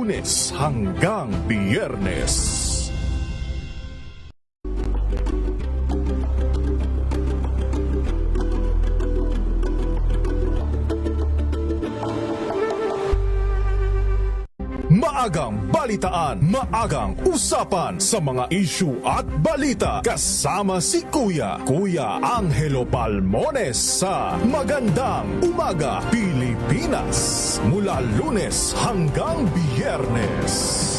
Lunes hanggang Biyernes. Maagang balitaan, maagang usapan sa mga issue at balita. Kasama si Kuya Angelo Palmones sa Magandang Umaga Pilipinas. Mula Lunes hanggang Biyernes.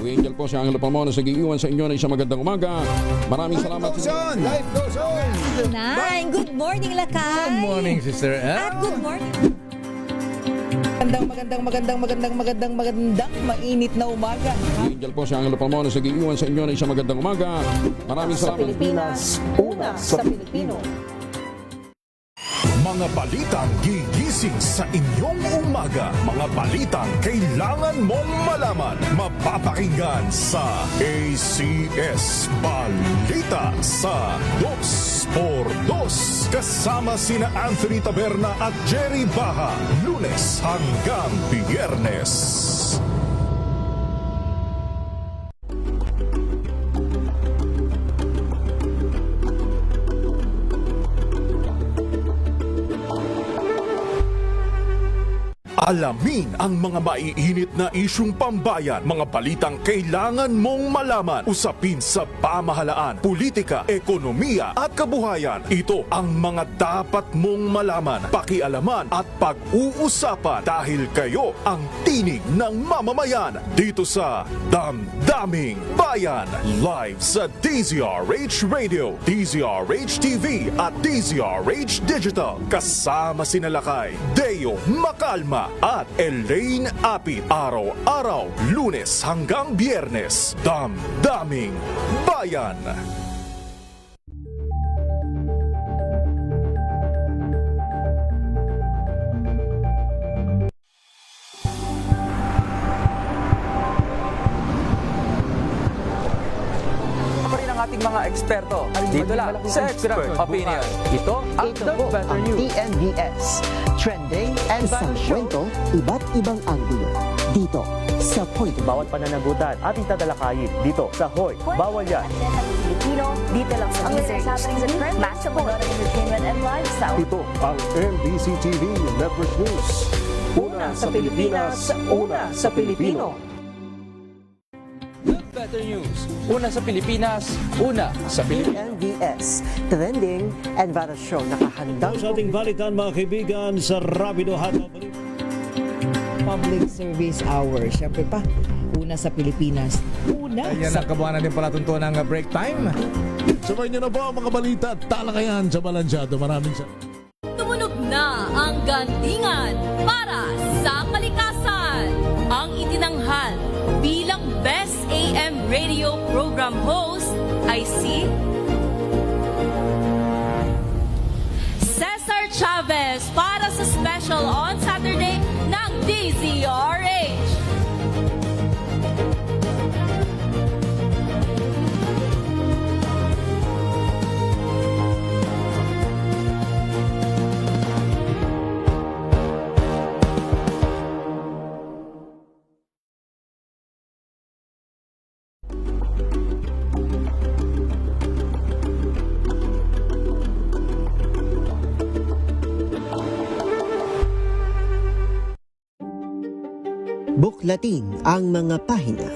Angel po si Angelo Palmones nag-iiwan sa inyo ng isang magandang umaga. Maraming salamat. Life goes on! Nine, good morning, Lakay. Good morning, sister. At good morning. Magandang mainit na umaga. Angel po si Angelo Palmones nag-iiwan sa inyo ng isang magandang umaga. Maraming Sa salamat. Pilipinas, una sa Pilipino. Mga balitang gigising sa inyong umaga. Mga balitang kailangan mong malaman. Mapapakinggan sa ACS Balita sa 2x2. Kasama sina Anthony Taberna at Jerry Baha. Lunes hanggang Biyernes. Alamin ang mga maiinit na isyung pambayan, mga balitang kailangan mong malaman, usapin sa pamahalaan, politika, ekonomiya at kabuhayan. Ito ang mga dapat mong malaman, pakialaman at pag-uusapan dahil kayo ang tinig ng mamamayan dito sa Damdaming Bayan. Live sa DZRH Radio, DZRH TV at DZRH Digital. Kasama sina Lakay, Deo Macalma at Elaine Apit. Araw-araw, Lunes hanggang Biyernes. Damdaming Bayan. Ating mga eksperto. Dito lang sa Expert Opinion. Ito ang The Better News. TNVS. Trending and Isang fashion. kwento, iba't ibang anggulo. Dito, sa Point. Bawat pananagutan ating tatalakayin dito sa Hoy. Bawal yan. Filipino, dito lang sa Music, Mass Support, Entertainment and Lifestyle. Ito ang MBC TV Network News. Una sa Pilipinas, una sa Pilipino. The Better News. Una sa Pilipinas, una sa Pilipino. TNVS. Trending and variety show. Nakahandang Sa ating balitan mga kaibigan sa Rapido Hataw. Public Service Hour. Siyempre pa, una sa Pilipinas. Una Ayan sa ang kabuhanan din pala tuntunan ng break time. Sabay niyo na po ang mga balita at talakayan sa Balansyado. Maraming salamat. Tumunog na ang gandingan para sa kalikasan. Ang itinanghal bilang Best AM Radio Program Host ay si Cesar Chavez para sa special on Saturday ng DZRH. Buklatin ang mga pahina.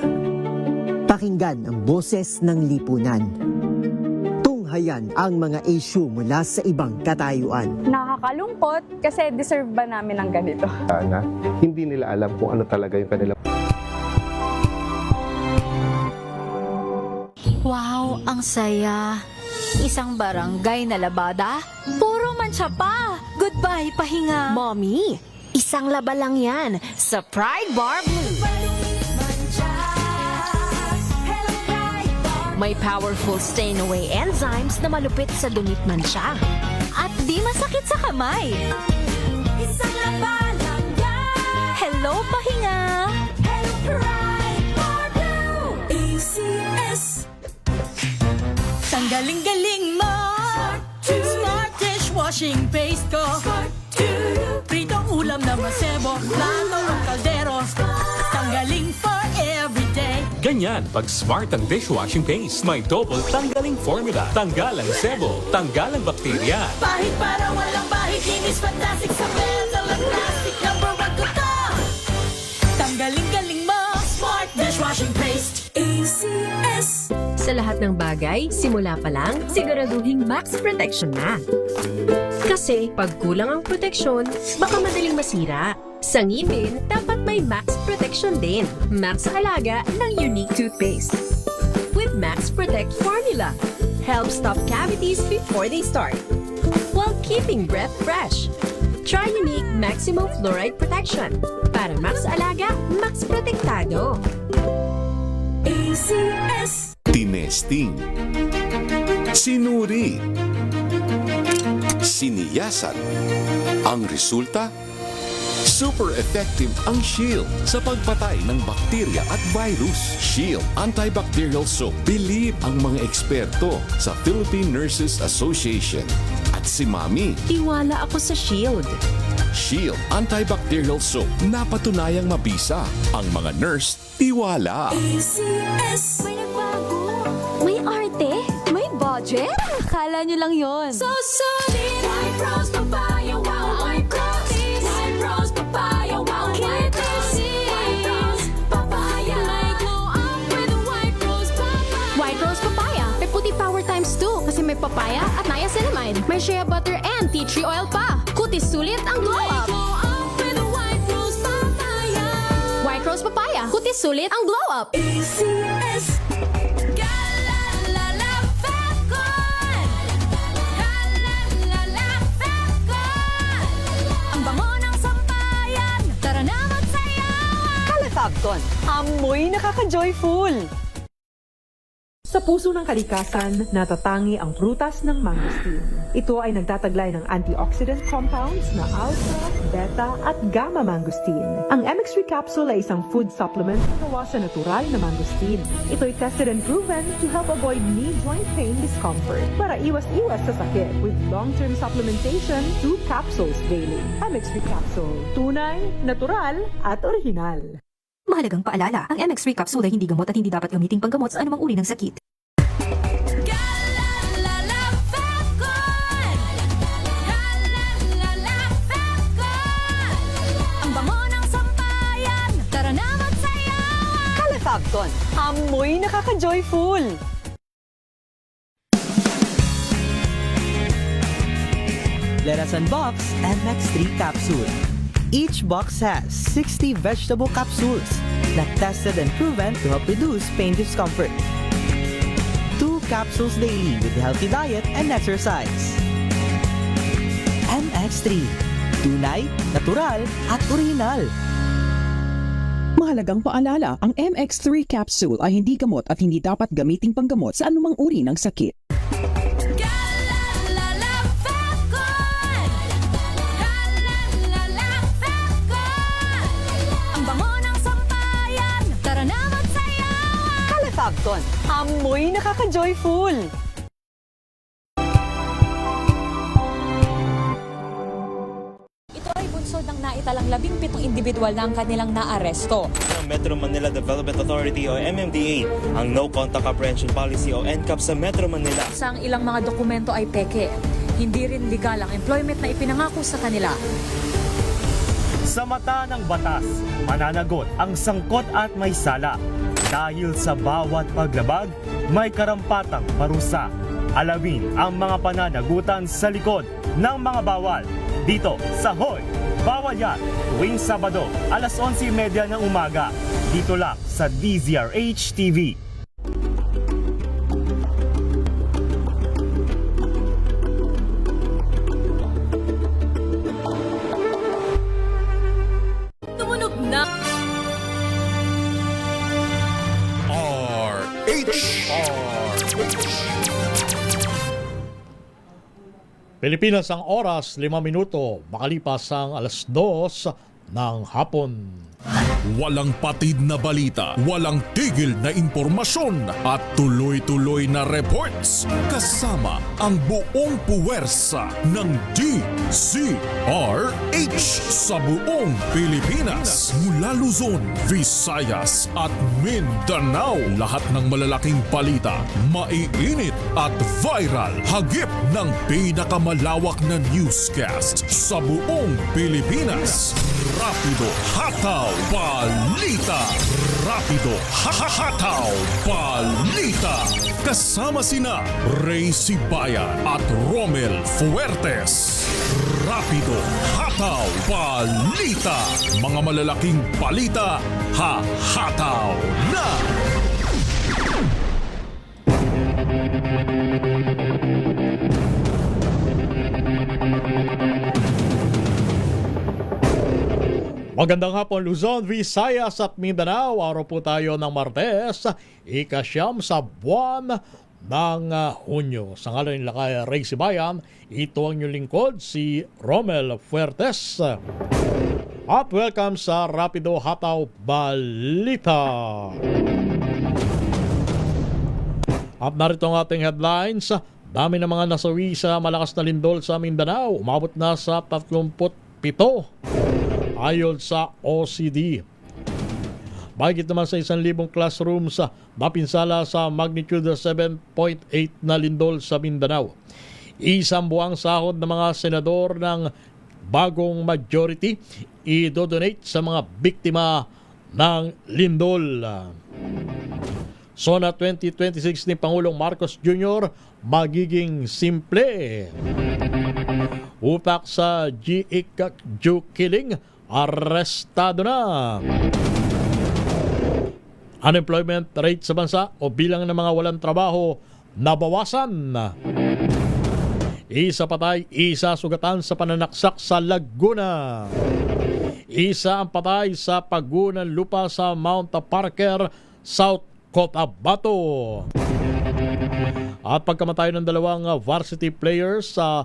Pakinggan ang boses ng lipunan. Tunghayan ang mga issue mula sa ibang katayuan. Nakakalungkot kasi deserve ba namin ng ganito? Na hindi nila alam kung ano talaga yung kanila. Wow, ang saya. Isang barangay na labada, puro mancha pa. Good Goodbye, pahinga. Mommy, isang laba lang yan sa Pride Bar Blue. May powerful stain-away enzymes na malupit sa dumit mansya. At di masakit sa kamay. Isang laba lang yan. Hello, pahinga. Hello, Pride Bar Blue. ACS. Tanggaling-galing mo. Smart dishwashing paste ko. Pritong ulam na masebo. Plato ang kaldero. Tanggaling for everyday. Ganyan pag smart ang dishwashing paste. May double tanggaling formula. Tanggal ang sebo, tanggal ang bakterya. Bahid para walang bahid. Linis fantastic sa metal at plastic. Number 1 ko to. Tanggaling-galing mo. Smart dishwashing paste. ACS. Sa lahat ng bagay, simula pa lang, siguraduhing max protection na. Kasi pag kulang ang proteksyon, baka madaling masira. Sa ngipin, dapat may max protection din. Max Alaga ng Unique Toothpaste. With Max Protect Formula. Help stop cavities before they start. While keeping breath fresh. Try Unique Maximum Fluoride Protection. Para Max Alaga, Max Protektado. ACS. Tinesting, sinuri, siniyasan. Ang resulta? Super effective ang Shield sa pagpatay ng bakterya at virus. Shield Antibacterial Soap. Believe ang mga eksperto sa Philippine Nurses Association. At si Mami. Tiwala ako sa Shield. Shield Antibacterial Soap. Napatunayang mabisa. Ang mga nurse, tiwala. ACS. May nagbago. May arte. May budget. Akala nyo lang yon. So solid. White Rose Papaya. Wow, White Rose. White Rose Papaya. Wow, White Rose. White Rose Papaya. May glow up with White Rose Papaya. White Rose Papaya. May puti power times 2 kasi may papaya at niacinamide. May shea butter and tea tree oil pa. Kutis sulit ang glow up. Glow up with White Rose Papaya. White Rose Papaya. Kutis sulit ang glow up. ACS. Galalala Fecon. Galalala Fecon. Ang bango ng sampayan. Tara na magsayawan. Calefabcon, amoy nakaka-joyful. Sa puso ng kalikasan, natatangi ang prutas ng mangosteen. Ito ay nagtataglay ng antioxidant compounds na alpha, beta at gamma mangosteen. Ang MX3 capsule ay isang food supplement na gawa sa natural na mangosteen. Ito ay tested and proven to help avoid knee joint pain discomfort para iwas-iwas sa sakit with long-term supplementation 2 capsules daily. MX3 capsule, tunay, natural at original. Mahalagang paalala, ang MX3 capsule ay hindi gamot at hindi dapat gamiting panggamot sa anumang uri ng sakit. Galalala Fecon. Galalala Fecon. Ang bango ng sampayan. Tara na magsayawan. Calefabcon, amoy nakaka-joyful. Let us unbox MX3 capsule. Each box has 60 vegetable capsules that tested and proven to help reduce pain discomfort. 2 capsules daily with healthy diet and exercise. MX3. Tunay, natural, at original. Mahalagang paalala, ang MX3 capsule ay hindi gamot at hindi dapat gamiting panggamot sa anumang uri ng sakit. Calefabcon, amoy nakaka-joyful. Ito ay bunsod ng naitalang 17 individual na ang kanilang naaresto. Metro Manila Development Authority o MMDA ang No Contact Apprehension Policy o NCAP sa Metro Manila. Sa ang ilang mga dokumento ay peke. Hindi rin legal ang employment na ipinangako sa kanila. Sa mata ng batas, mananagot ang sangkot at may sala. Dahil sa bawat paglabag, may karampatang parusa. Alamin ang mga pananagutan sa likod ng mga bawal. Dito sa Hoy, Bawal Yan, tuwing Sabado, alas 11:30 ng umaga. Dito lang sa DZRH TV. Pilipinas ang oras, 5 minuto, makalipas ang 2:00 ng hapon. Walang patid na balita, walang tigil na impormasyon at tuloy-tuloy na reports kasama ang buong puwersa ng DZRH sa buong Pilipinas. Mula Luzon, Visayas at Mindanao, lahat ng malalaking balita, maiinit at viral. Hagip ng pinakamalawak na newscast sa buong Pilipinas. Rapido Hataw Balita. Rapido Hataw Balita. Kasama sina Ray Sibayan at Romel Fuertes. Rapido Hataw Balita. Mga malalaking balita, hahataw na! Magandang hapon Luzon, Visayas at Mindanao. Araw po tayo ng Martes, ika-9 sa buwan ng Hunyo. Sa ngalan nila kay Ray Sibayan, ito ang inyong lingkod, si Romel Fuertes. At welcome sa Rapido Hataw Balita. At narito ang ating headlines. Dami ng mga nasawi sa malakas na lindol sa Mindanao. Umabot na sa 37 ayon sa OCD. Mahigit naman sa 1,000 classrooms napinsala sa magnitude 7.8 na lindol sa Mindanao. Isang buwang sahod ng mga senador ng bagong majority i-donate sa mga biktima ng lindol. SONA 2026 ni Pangulong Marcos Jr. magiging simple. Utak sa G.I.C.Q. killing, arestado na. Unemployment rate sa bansa o bilang ng mga walang trabaho nabawasan. Isa patay, isa sugatan sa pananaksak sa Laguna. Isa ang patay sa paggunan lupa sa Mount Parker, South Cotabato. At pagkamatay ng dalawang varsity players sa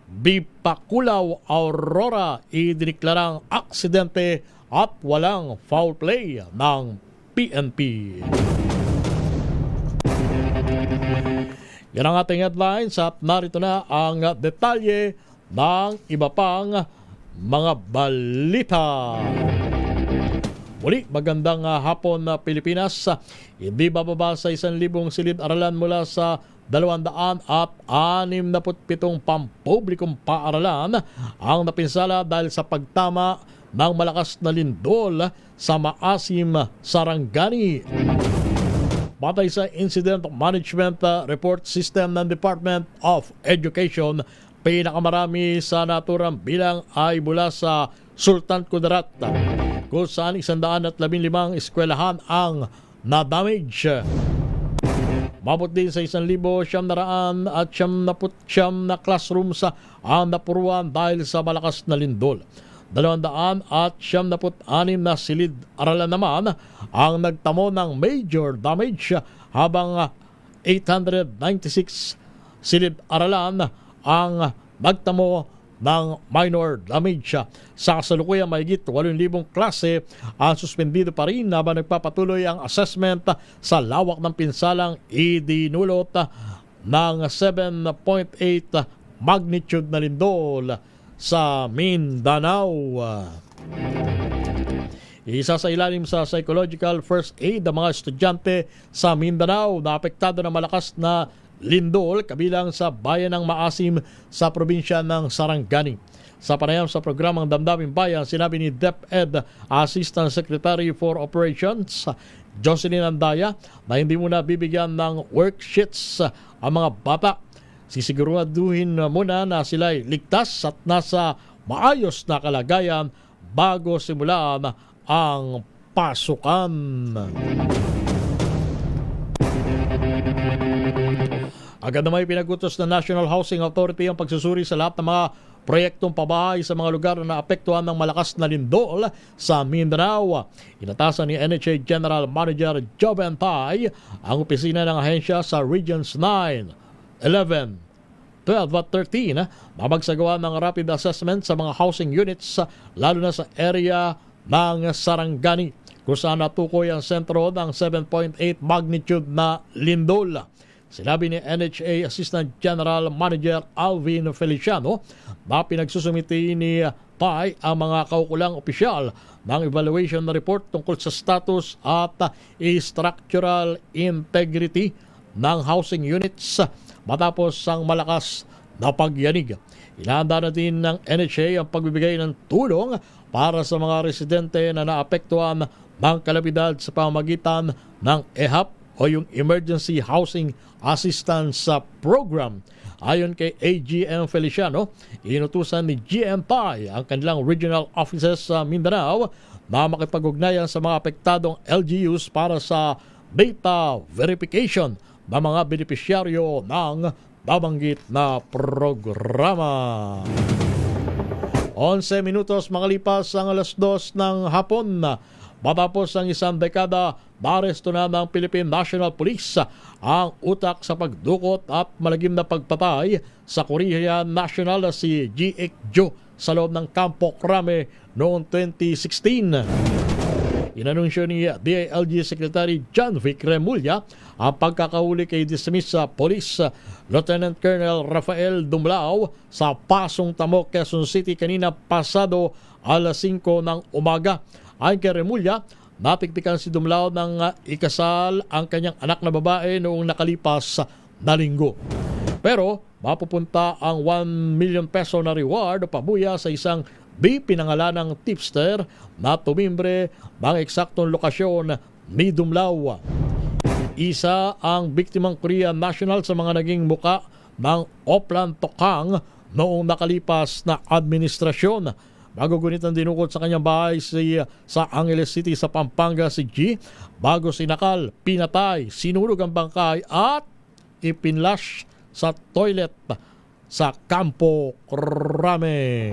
Bipaculaw, Aurora, idineklarang aksidente at walang foul play ng PNP. Yan ang ating headlines at narito na ang detalye ng iba pang mga balita. Muli, magandang hapon na Pilipinas. Hindi bababa sa 1,000 silid-aralan mula sa 267 pampublikong paaralan ang napinsala dahil sa pagtama ng malakas na lindol sa Maasim, Sarangani. Batay sa Incident Management Report System ng Department of Education, pinakamarami sa naturang bilang ay mula sa Sultan Kudarat, kung saan 115 eskwelahan ang na-damage. Mabot din sa 1,900 at 79 na classrooms ang napuruan dahil sa malakas na lindol. 276 na silid-aralan naman ang nagtamo ng major damage habang 896 silid-aralan ang nagtamo ng minor damage. Sa kasalukuyan, mahigit 8,000 klase ang suspendido pa rin habang nagpapatuloy ang assessment sa lawak ng pinsalang idinulot ng 7.8 magnitude na lindol sa Mindanao. Isa sa ilalim sa psychological first aid ang mga estudyante sa Mindanao na apektado ng malakas na lindol kabilang sa bayan ng Maasim sa probinsya ng Sarangani. Sa panayam sa programang Damdaming Bayan, sinabi ni DepEd Assistant Secretary for Operations Jocelyn Andaya na hindi muna bibigyan ng worksheets ang mga bata. Sisiguraduhin muna na sila'y ligtas at nasa maayos na kalagayan bago simulan ang pasukan. Agad na may pinagutos na National Housing Authority ang pagsusuri sa lahat ng mga proyektong pabahay sa mga lugar na naapektuhan ng malakas na lindol sa Mindanao. Inatasan ni NHA General Manager Joven Tay ang opisina ng ahensya sa Regions 9, 11, 12 at 13 na magsagawa ng rapid assessment sa mga housing units lalo na sa area ng Sarangani kung saan natukoy ang sentro ng 7.8 magnitude na lindol. Sinabi ni NHA Assistant General Manager Alvin Feliciano na pinagsusumiti ni Tay ang mga kaukulang opisyal ng evaluation report tungkol sa status at structural integrity ng housing units matapos ang malakas na pagyanig. Inahanda na din ng NHA ang pagbibigay ng tulong para sa mga residente na naapektuhan ng kalamidad sa pamamagitan ng EHAP o yung Emergency Housing Assistance Program. Ayon kay AGM Feliciano, inutusan ni GM Tay ang kanilang regional offices sa Mindanao na makipag-ugnayan sa mga apektadong LGUs para sa data verification ng mga benepisyaryo ng babanggit na programa. 11 minutos makalipas ang alas 2 ng hapon. Matapos ang isang dekada, naresto na ng Philippine National Police ang utak sa pagdukot at malagim na pagpatay sa Korean National na si G.X. Jo sa loob ng Campo Crame noong 2016. Inanunsyo ni DILG Secretary John Vic Remulla ang pagkakahuli kay dismiss Police Lieutenant Colonel Rafael Dumlao sa Pasong Tamo, Quezon City kanina pasado alas 5 ng umaga. Ayon kay Remulla, natiktikan si Dumlao ng ikasal ang kanyang anak na babae noong nakalipas na linggo. Pero mapupunta ang 1 million peso na reward o pabuya sa isang pinangalanang tipster na tumimbre ng eksaktong lokasyon ni Dumlao. Isa ang biktimang Korean National sa mga naging muka ng Oplan Tokang noong nakalipas na administrasyon. Magugunit ang dinukot sa kanyang bahay sa Angeles City sa Pampanga si G bago sinakal, pinatay, sinulog ang bangkay at ipinlash sa toilet sa Campo Crame.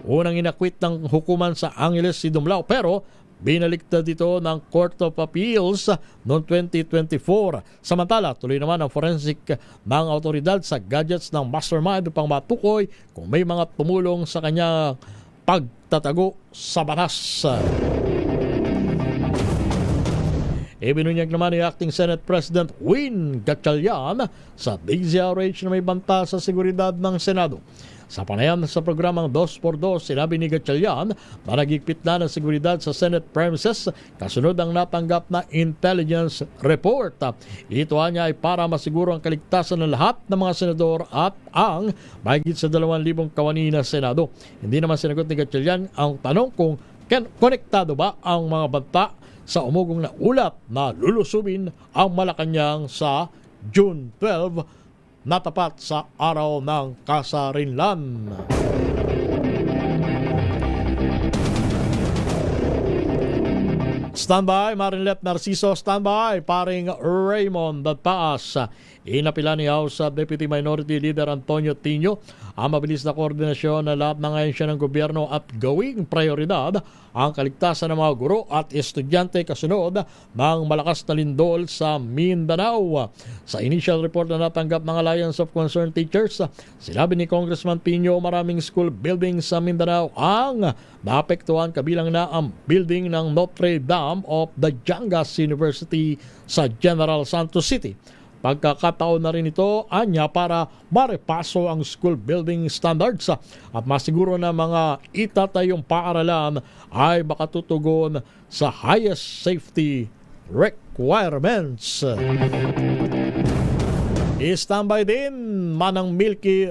Unang inakwit ng hukuman sa Angeles si Dumlao pero binaliktad dito ng Court of Appeals noong 2024. Samantala, tuloy naman ang forensic ng autoridad sa gadgets ng mastermind upang matukoy kung may mga tumulong sa kanyang pagtatago sa batas. Ibinunyag naman ni Acting Senate President Win Gatchalian sa DZRH na may banta sa seguridad ng Senado. Sa panayam sa programang 2x2, sinabi ni Gatchalian na nagigpit na ng seguridad sa Senate premises kasunod ang natanggap na intelligence report. Ito niya ay para masiguro ang kaligtasan ng lahat ng mga senador at ang mahigit sa 2,000 kawani na Senado. Hindi naman sinagot ni Gatchalian ang tanong kung konektado ba ang mga banta sa umugong na ulat na lulusubin ang Malacanang sa June 12 na tapat sa araw ng kasarinlan. Standby, Marinlet Narciso. Standby, paring Raymond Paas. Inapila ni House Deputy Minority Leader Antonio Tino ang mabilis na koordinasyon ng lahat ng ahensya ng gobyerno at gawing prioridad ang kaligtasan ng mga guro at estudyante kasunod ng malakas na lindol sa Mindanao. Sa initial report na natanggap ng Alliance of Concerned Teachers, sinabi ni Congressman Tino maraming school buildings sa Mindanao ang naapektuhan, kabilang na ang building ng Notre Dame of the Jangas University sa General Santos City. Pagkakataon na rin ito, anya, para marepaso ang school building standards at masiguro na mga itatayong paaralan ay makatutugon sa highest safety requirements. I-standby din Manang Milky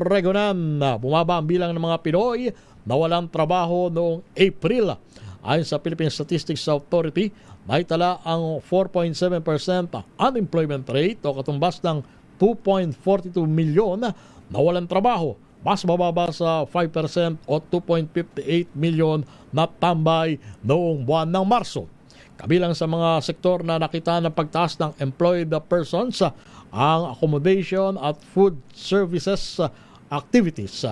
Regonan. Bumaba ang bilang ng mga Pinoy na walang trabaho noong April. Ayon sa Philippine Statistics Authority, naitala ang 4.7% unemployment rate o katumbas ng 2.42 milyon na walang trabaho. Mas mababa sa 5% o 2.58 milyon na tambay noong buwan ng Marso. Kabilang sa mga sektor na nakita ng pagtaas ng employed persons, ang accommodation at food services activities,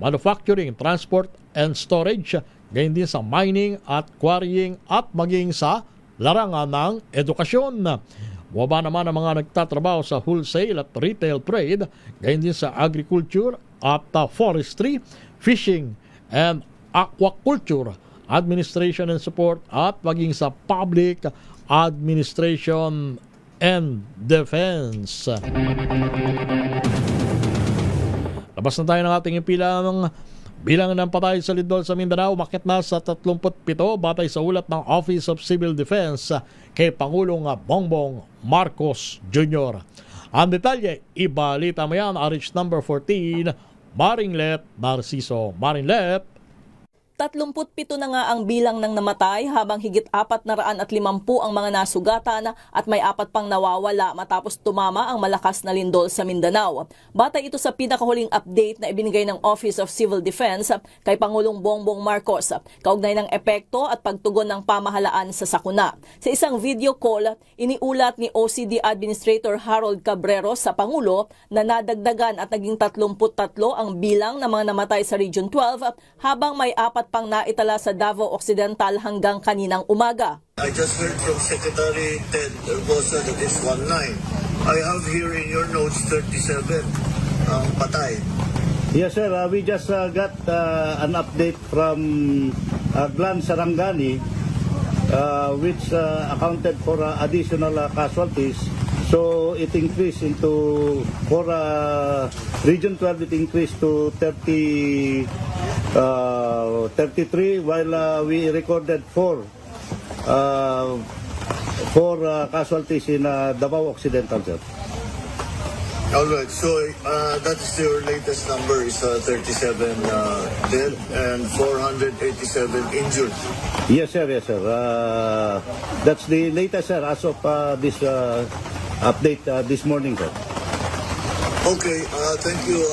manufacturing, transport and storage, gayon din sa mining at quarrying at maging sa larangan ng edukasyon. Bumaba naman ang mga nagtatrabaho sa wholesale at retail trade, gayon din sa agriculture at forestry, fishing and aquaculture, administration and support at maging sa public administration and defense. Labas na tayo ng ating bilang ng patay sa lindol sa Mindanao, umakyat na sa 37 batay sa ulat ng Office of Civil Defense kay Pangulong Bongbong Marcos Jr. Ang detalye, ibalita mo yan, RH number 14, Maringlet Narciso. Maringlet. 37 na nga ang bilang ng namatay habang higit 450 ang mga nasugatan at may 4 pang nawawala matapos tumama ang malakas na lindol sa Mindanao. Batay ito sa pinakahuling update na ibinigay ng Office of Civil Defense kay Pangulong Bongbong Marcos kaugnay ng epekto at pagtugon ng pamahalaan sa sakuna. Sa isang video call, iniulat ni OCD Administrator Harold Cabrero sa Pangulo na nadagdagan at naging 33 ang bilang ng mga namatay sa Region 12 habang may 4 pang naitala sa Davao Occidental hanggang kaninang umaga. I just heard from Secretary Ted Herbosa that it's 19. I have here in your notes 37 patay. Yes sir, we just got an update from Glan Sarangani which accounted for additional casualties. So it increased for Region 12 it increased to 33 while we recorded 4 casualties in Davao Occidental, sir. Alright, so that is your latest number is 37 dead and 487 injured. Yes sir, yes sir. That's the latest sir as of this update this morning, sir. Okay, thank you,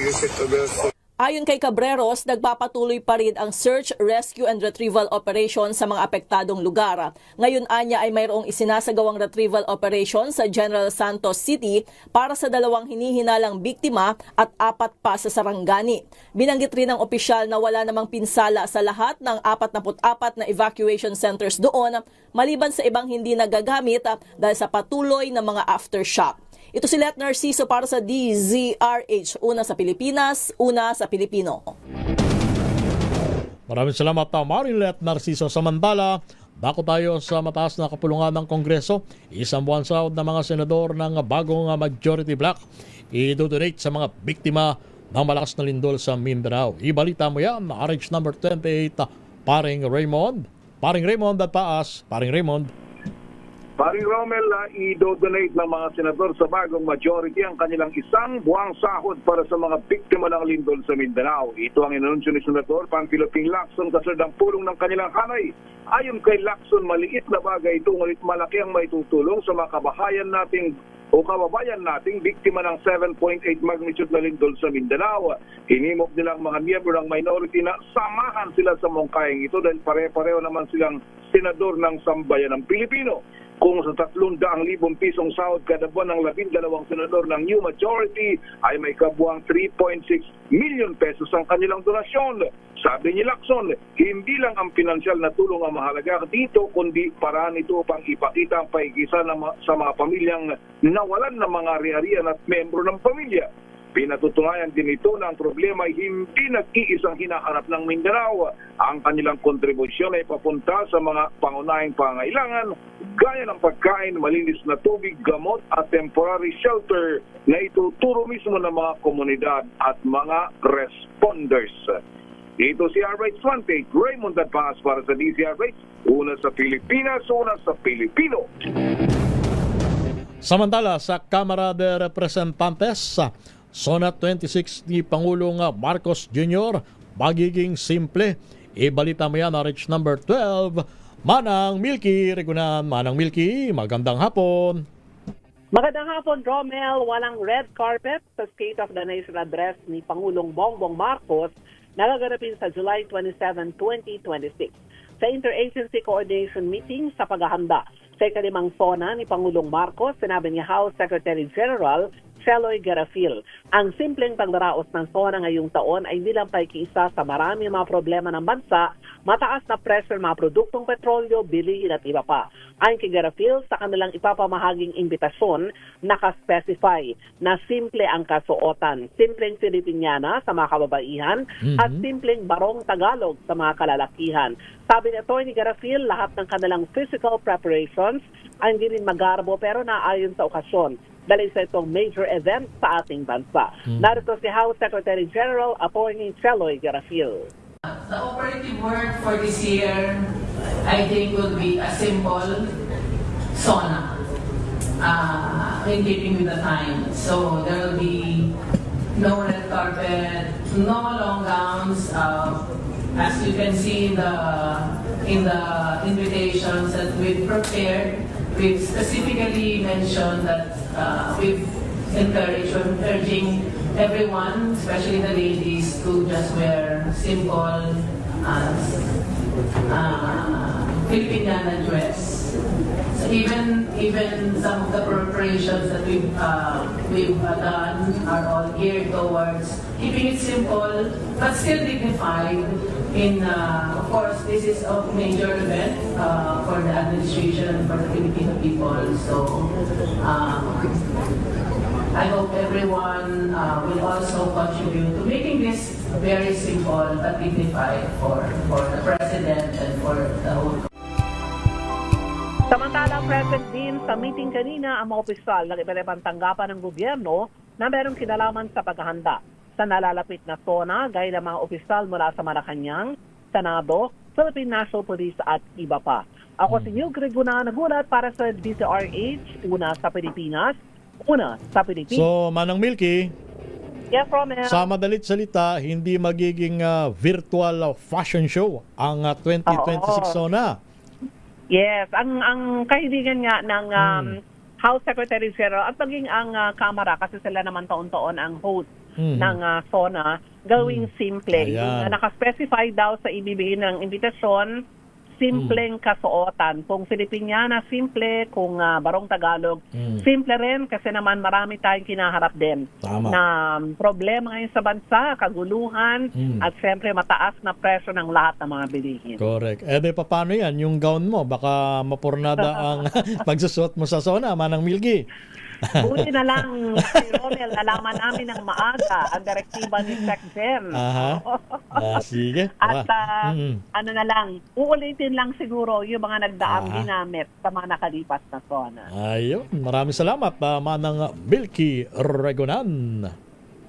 Yusek Cabrero. Ayon kay Cabreros, nagpapatuloy pa rin ang search, rescue and retrieval operation sa mga apektadong lugar. Ngayon anya ay mayroong isinasagawang retrieval operation sa General Santos City para sa 2 hinihinalang biktima at 4 pa sa Sarangani. Binanggit rin ng opisyal na wala namang pinsala sa lahat ng 44 na evacuation centers doon, maliban sa ibang hindi nagagamit dahil sa patuloy na mga aftershock. Ito si Let Narciso para sa DZRH. Una sa Pilipinas, una sa Pilipino. Maraming salamat Maringlet Narciso. Samantala, dako tayo sa mataas na kapulungan ng Kongreso. Isang buwan sahod ng mga senador ng bagong majority bloc i-donate sa mga biktima ng malakas na lindol sa Mindanao. Ibalita mo yan, RH number 28, Paring Raymond. Paring Raymond at Paas. Paring Raymond. Paring Romel, i-donate ng mga senador sa bagong majority ang kanilang isang buwang sahod para sa mga biktima ng lindol sa Mindanao. Ito ang inunsyo ni Senador Pangilo Ping Lacson kasunod ng pulong ng kanilang hanay. Ayon kay Lacson, maliit na bagay ito ngunit malaki ang maitutulong sa mga kababayan nating biktima ng 7.8 magnitude na lindol sa Mindanao. Hinimok nilang mga miyembro ng minority na samahan sila sa mungkayang ito dahil pare-pareho naman silang senador ng sambayan ng Pilipino. Kung sa 300,000 pisong sahod kada buwan ng 12 senador ng new majority ay may kabuang 3.6 million pesos ang kanilang donasyon. Sabi ni Lacson, hindi lang ang pinansyal na tulong ang mahalaga dito kundi paraan ito upang ipakita ang paigisan sa mga pamilyang nawalan ng mga ari-arian at membro ng pamilya. Pinatutunayan din ito na ang problema ay hindi nag-iisang hinaharap ng Mindanao. Ang kanilang kontribusyon ay papunta sa mga pangunahing pangailangan gaya ng pagkain, malinis na tubig, gamot at temporary shelter na ituturo mismo ng mga komunidad at mga responders. Dito si RH 28, Raymond Adpas para sa DZRH, una sa Pilipinas, una sa Pilipino. Samantala sa Kamara de Representantes, Sonat 26 ni Pangulong Marcos Jr. magiging simple. Ibalita mo yan, RH number 12, Manang Milky Regunan. Manang Milky, magandang hapon. Magandang hapon, Romel. Walang red carpet sa State of the Nation address ni Pangulong Bongbong Marcos na gaganapin sa July 27, 2026. Sa Interagency Coordination Meeting sa paghahanda sa ikalimang SONA ni Pangulong Marcos, sinabi ni House Secretary General Cheloy Garafil. Ang simpleng pagdaraos ng SONA ngayong taon ay hindi lang pakikiisa sa marami mga problema ng bansa, mataas na presyo ng mga produktong petrolyo, bilihin at iba pa. Ayon kay Garafil, sa kanilang ipapamahaging imbitasyon, nakaspecify na simple ang kasuotan, simpleng Filipiniana sa mga kababaihan at simpleng barong Tagalog sa mga kalalakihan. Sabi ni Atty. Garafil, lahat ng kanilang physical preparations ay hindi rin magarbo pero naayon sa okasyon dahil sa itong major event sa ating bansa. Narito si House Secretary General Atty. Cheloy Garafil. The operative word for this year, I think, will be a simple SONA, in keeping with the time. So there will be no red carpet, no long gowns. As you can see in the invitations that we've prepared, we've specifically mentioned that we've encouraged, we're urging everyone, especially the ladies, to just wear simple Filipiniana dress. So even some of the preparations that we've done are all geared towards keeping it simple but still dignified. Of course, this is a major event for the administration and for the Filipino people. So I hope everyone will also contribute to making this very simple but dignified for the President and for the whole. Samantala, present din sa meeting kanina ang mga opisyal ng iba't tanggapan ng gobyerno na merong kinalaman sa paghahanda sa nalalapit na SONA, gaya ng mga opisyal mula sa Malacanang, Senado, Philippine National Police at iba pa. Ako si New Greguna, nagulat para sa DZRH, una sa Pilipinas, una sa Pilipinas. So, Manang Milky, yes, Romel. sa madalit salita, hindi magiging virtual fashion show ang 2026 SONA. Yes, ang kahilingan nga ng House Secretary General at maging ang Kamara, kasi sila naman taon-taon ang host ng SONA, gawing simple. Yung nakaspecify daw sa ibibigay ng imbitasyon, simpleng kasuotan. Kung Filipiniana, simple. Kung barong Tagalog, simple rin kasi naman marami tayong kinaharap din na problema ngayon sa bansa, kaguluhan, at siyempre mataas na presyo ng lahat ng mga bilihin. Correct. De, paano yan? Yung gown mo, baka mapurnada ang pagsusuot mo sa SONA, Manang Milky. Buti na lang, si Romel, nalaman namin ng maaga ang direktiba ni SecGen. Sige. At ano na lang, uulitin lang siguro yung mga nagdaang ginamit sa mga nakalipas na SONA. Ayun. Maraming salamat, Manang Milky Regonan.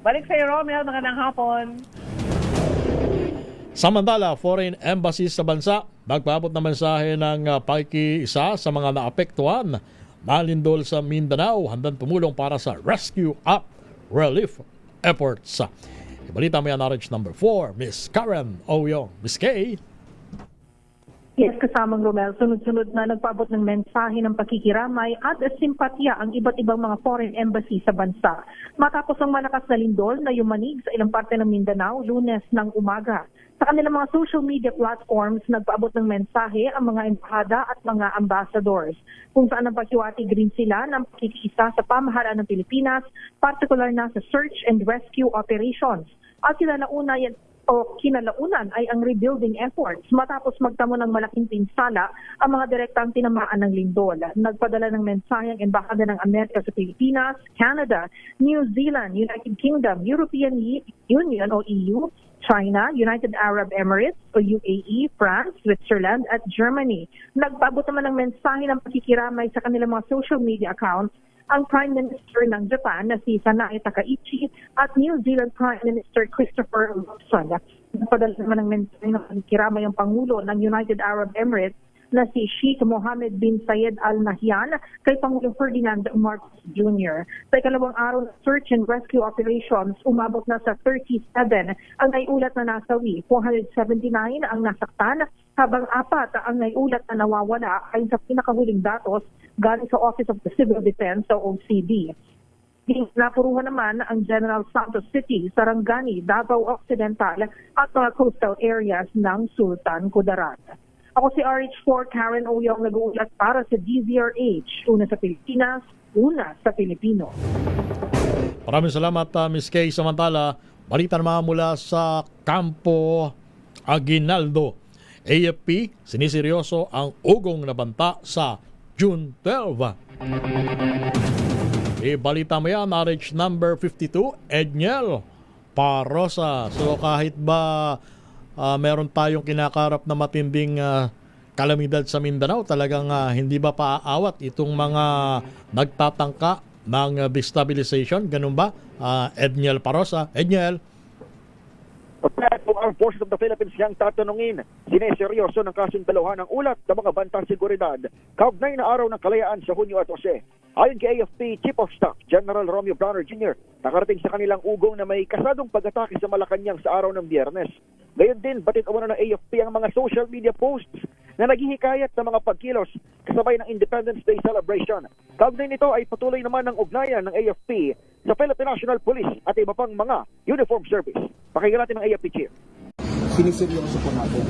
Balik sa iyo, Romel. Magandang hapon. Samantala, foreign embassies sa bansa nagpaabot na mensahe ng pakikiisa sa mga naapektuhan malindol sa Mindanao, handang tumulong para sa rescue at relief efforts. Ibalita mo yan, RH number 4, Miss Karen Oyong. Miss Kay. Yes, kasamang Romel, sunod-sunod na nagpaabot ng mensahe ng pakikiramay at simpatya ang iba't ibang mga foreign embassy sa bansa. Matapos ang malakas na lindol na yumanig sa ilang parte ng Mindanao, Lunes ng umaga. Sa kanilang mga social media platforms, nagpaabot ng mensahe ang mga embahada at mga ambassadors, kung saan ang pakiwatig rin sila ng pakikiisa sa pamahalaan ng Pilipinas, particular na sa search and rescue operations. At kinalaunan ay ang rebuilding efforts matapos magtamo ng malaking pinsala ang mga direktang tinamaan ng lindol. Nagpadala ng mensahe ang Embahada ng Amerika sa Pilipinas, Canada, New Zealand, United Kingdom, European Union o EU, China, United Arab Emirates o UAE, France, Switzerland at Germany. Nagpaabot naman ng mensahe ng pakikiramay sa kanilang mga social media accounts ang Prime Minister ng Japan na si Sanae Takaichi at New Zealand Prime Minister Christopher Luxon. Nagpadala naman ng mensahe ng pakikiramay ang Pangulo ng United Arab Emirates na si Sheikh Mohammed bin Zayed Al Nahyan kay Pangulong Ferdinand Marcos Jr. Sa ikalawang araw ng search and rescue operations, umabot na sa 37 ang naiulat na nasawi, 479 ang nasaktan, habang 4 ang naiulat na nawawala ayon sa pinakahuling datos galing sa Office of the Civil Defense o OCD. Napuruhan naman ang General Santos City, Sarangani, Davao Occidental at mga coastal areas ng Sultan Kudarat. Ako si RH4 Karen Oyong, nag-uulat para sa DZRH, una sa Pilipinas, una sa Pilipino. Maraming salamat, Ms. Kay. Samantala, balita naman mula sa Campo Aguinaldo. AFP, siniseryoso ang ugong na banta sa June 12. Balita mo yan, RH number 52, Edniel Parosa. So kahit ba meron tayong kinakarap na matinding kalamidad sa Mindanao, talagang hindi ba paaawat itong mga nagtatangka ng destabilization? Ganun ba, Edniel Parosa? Edniel? Kung ang Forces of the Philippines niyang tatanungin, sineseryoso ng kasundaluhan ng ulat ng mga bantang seguridad kaugnay na araw ng kalayaan sa Hunyo 12. Ayon kay AFP Chief of Staff General Romeo Browner Jr., nakarating sa kanilang ugong na may kasadong pag-atake sa Malacanang sa araw ng Biyernes. Gayon din, batid umano ng AFP ang mga social media posts na naghihikayat ng mga pagkilos kasabay ng Independence Day celebration. Kaugnay nito ay patuloy naman ng ugnayan ng AFP sa Philippine National Police at iba pang mga uniform service. Pakinggan natin ang AFP Chief. Siniseryoso po natin